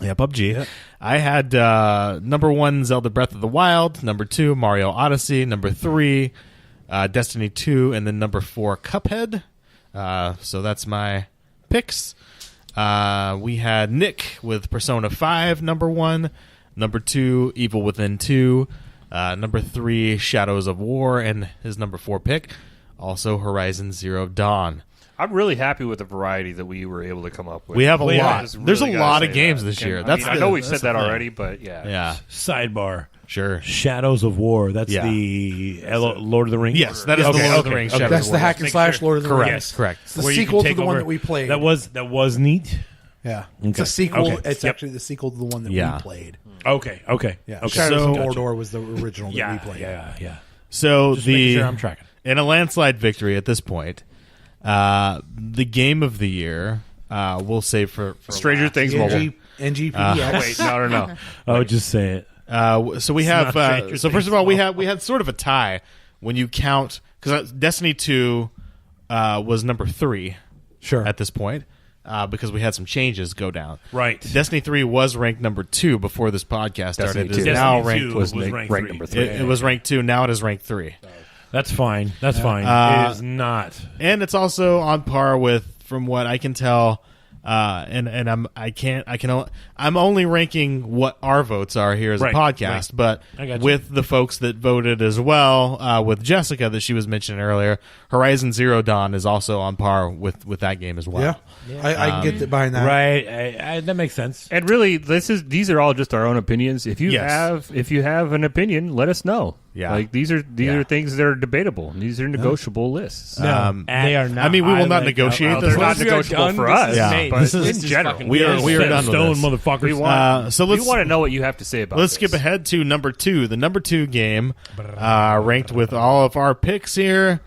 Yeah, PUBG. I had number 1, Zelda Breath of the Wild. Number 2, Mario Odyssey. Number 3, Destiny 2. And then number 4, Cuphead. So that's my picks. We had Nick with Persona 5, number 1. Number 2, Evil Within 2. Number 3, Shadows of War. And his number 4 pick, also Horizon Zero Dawn. I'm really happy with the variety that we were able to come up with. We have a Yeah, lot. just There's a really gotta lot of say games that. this year. I That's mean, I the- know we've that's said that the thing. already, but yeah. Yeah, Sidebar. sure. Shadows of War. That's Yeah. the Lord of the Rings. Yes, that is the Okay, Lord of the okay, Rings. okay. Shadows That's of the War. hack and slash Lord of the Correct. Rings. Correct. It's the Where you sequel can to take the one over- that we played. That was neat. Yeah. It's a Okay. sequel. Okay. It's Yep. actually the sequel to the one that Yeah. we played. Okay. Yeah. Okay. Shadows of So- Mordor was the original that we Yeah. played. Yeah. So Just making the sure I'm tracking. in a landslide victory at this point, the game of the year we'll save for Stranger last. Things Mobile. NGPDX. Wait, no. Oh, just say it. So we have. not Stranger So first Things of all, we had sort of a tie when you count because Destiny 2 was number 3 Sure. at this point because we had some changes go down. Right. Destiny 3 was ranked number 2 before this podcast started. Destiny It is 2. now Destiny ranked 2 was ranked ranked number 3. three. It was ranked 2. Now it is ranked 3. That's fine. That's fine. It is not. And it's also on par with, from what I can tell, I'm only ranking what our votes are here as Right, a podcast, but I got you. with the folks that voted as well, with Jessica that she was mentioning earlier, Horizon Zero Dawn is also on par with that game as well. Yeah. I can get behind that. Right. That makes sense. And really, these are all just our own opinions. If you Yes. have an opinion, let us know. Yeah. Like these are things that are debatable. These are negotiable lists. No, They are not. I mean, we will not like- negotiate They're this. not Once we are negotiable done, for this us. is Yeah. made. But This is- in general, we are Set done in stone, with this. motherfuckers. we want. So let's we want to know what you have to say about. Let's this. skip ahead to number 2. The number 2 game, ranked with all of our picks here,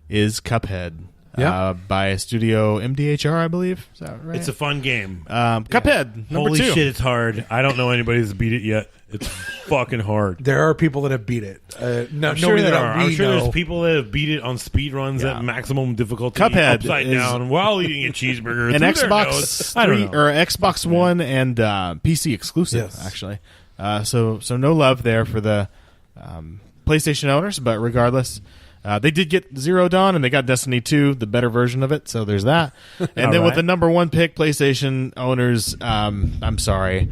is Cuphead. Yeah. By Studio MDHR, I believe. Is that right? It's a fun game. Cuphead, number Holy 2. shit, it's hard. I don't know anybody that's beat it yet. It's fucking hard. There are people that have beat it. No, I'm sure nobody there that are. I'm we sure know. there's people that have beat it on speed runs Yeah. at maximum difficulty, Cuphead upside is- down, while eating a cheeseburger. An through their Xbox nose. I don't 3 know. or Xbox One and PC exclusive, Yes. actually. So no love there for the PlayStation owners, but regardless, they did get Zero Dawn and they got Destiny 2, the better version of it. So there's that. And then with right. the number 1 pick, PlayStation owners, I'm sorry.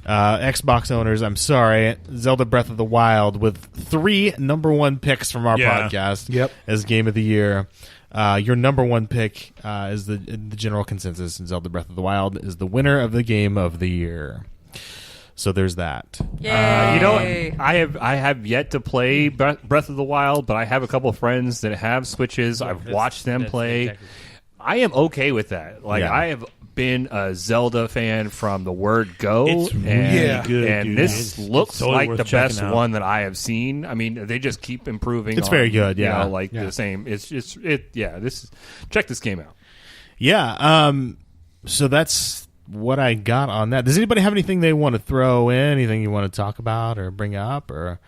Xbox owners, I'm sorry. Zelda Breath of the Wild with 3 number 1 picks from our Yeah. podcast Yep. as game of the year. Your number 1 pick is the general consensus. Zelda Breath of the Wild is the winner of the game of the year. So there's that. Yay. You know, I have yet to play Breath of the Wild, but I have a couple of friends that have Switches. I've watched them play. I am okay with that. Like Yeah. I have been a Zelda fan from the word go. It's really and, good, and dude. this It's looks totally like worth the checking best out. one that I have seen. I mean, they just keep improving. It's on, very good, you yeah. know, like the same. Check this game out. Yeah. So that's what I got on that. Does anybody have anything they want to throw in? Anything you want to talk about or bring up? Or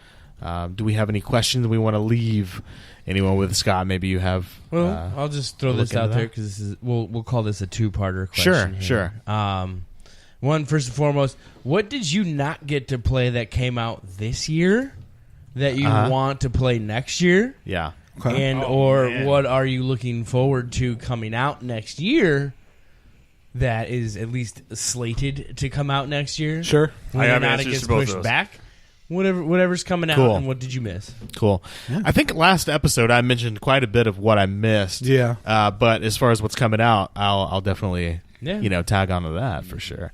Do we have any questions we want to leave anyone with? Scott, maybe you have. Well, I'll just throw this out there because we'll call this a two-parter question. Sure. One, first and foremost, what did you not get to play that came out this year that you want to play next year? Yeah. Okay. And what are you looking forward to coming out next year that is at least slated to come out next year? Sure. I have Not answers gets to both of pushed those. back. Whatever's coming out, Cool. and what did you miss? Cool. I think last episode I mentioned quite a bit of what I missed. Yeah. But as far as what's coming out, I'll definitely tag onto that for sure.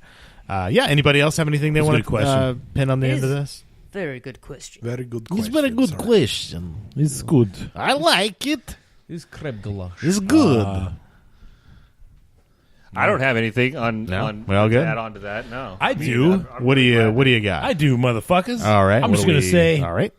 Anybody else have anything they That's a want good question. to pin on the end of this? Very good question. Very good question. It's been a good question. It's good. I like it. It's creme gulache. It's good. I don't have anything on We all good? to add on to that. No, I do. What do you got? I do, motherfuckers. All right. I'm what just do gonna we- say. All right.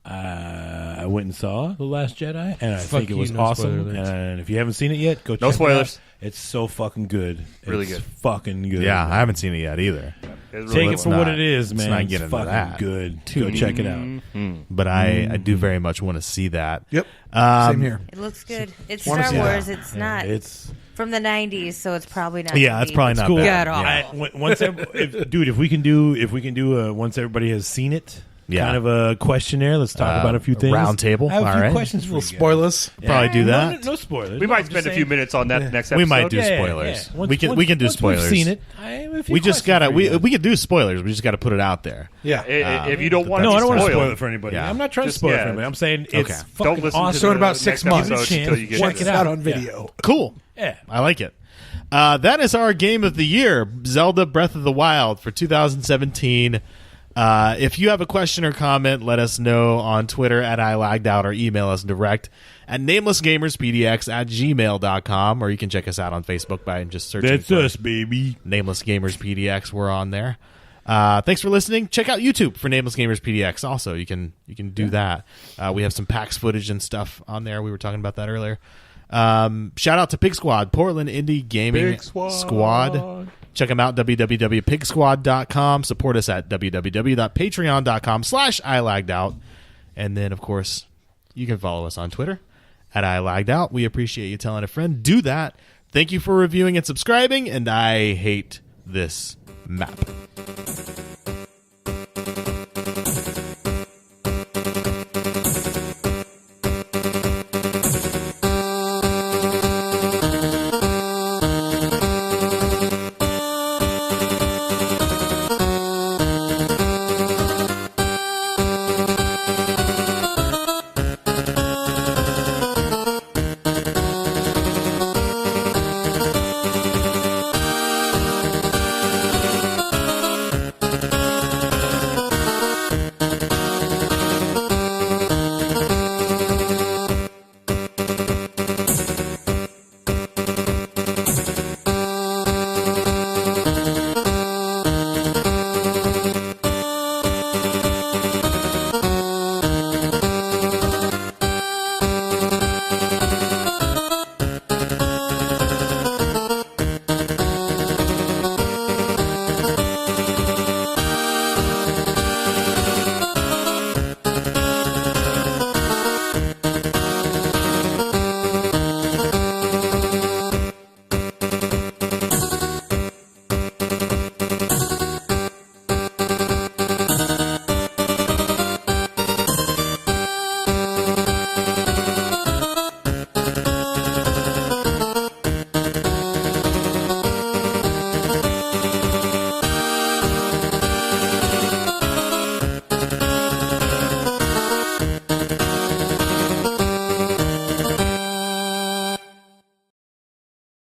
I went and saw The Last Jedi, and I Fuck think it you, was no awesome. spoiler alerts. And if you haven't seen it yet, go check No it spoilers. out. It's so fucking good. Really It's good. fucking good. Yeah, I haven't seen it yet either. It's Take really it for well. what not- it is, let's man. not It's get into fucking that. good. Go check it out. But I do very much want to see that. Yep. Um, Same here. It looks good. It's Wanna Star see Wars. that. It's not It's from the 90s, so it's probably not. Yeah, gonna that's be probably not cool. bad. God awful. once, dude. If we can do once everybody has seen it, Yeah. kind of a questionnaire. Let's talk about a few things. round table. I have a All few right. questions for We'll you guys. spoil us. Probably do that. No spoilers. We No, might I'm spend just a few saying- minutes on that next episode. We might do Yeah, spoilers. yeah. Once- we can once- do once spoilers. We've seen it. I have a few We just questions gotta for you guys. we can do spoilers. We just got to put it out there. Yeah. If you don't want No, to I don't want to spoil spoil it for anybody. Yeah. I'm not trying Just- to spoil it yeah. for anybody. I'm saying Okay. it's fucking Don't listen awesome. to So in the about next 6 months, episode until you get check to it that. out out on video. Cool. Yeah. I like it. That is our game of the year, Zelda Breath of the Wild for 2017. If you have a question or comment, let us know on Twitter at iLaggedOut or email us direct at namelessgamerspdx@gmail.com, or you can check us out on Facebook by just searching That's for us, baby. Nameless Gamers PDX. We're on there. Thanks for listening. Check out YouTube for Nameless Gamers PDX. Also, you can do that. We have some PAX footage and stuff on there. We were talking about that earlier. Shout out to Pig Squad, Portland Indie Gaming Pig Squad. Squad. Check them out, www.pigsquad.com. Support us at www.patreon.com/iLaggedOut. And then, of course, you can follow us on Twitter at iLaggedOut. We appreciate you telling a friend. Do that. Thank you for reviewing and subscribing, and I hate this map.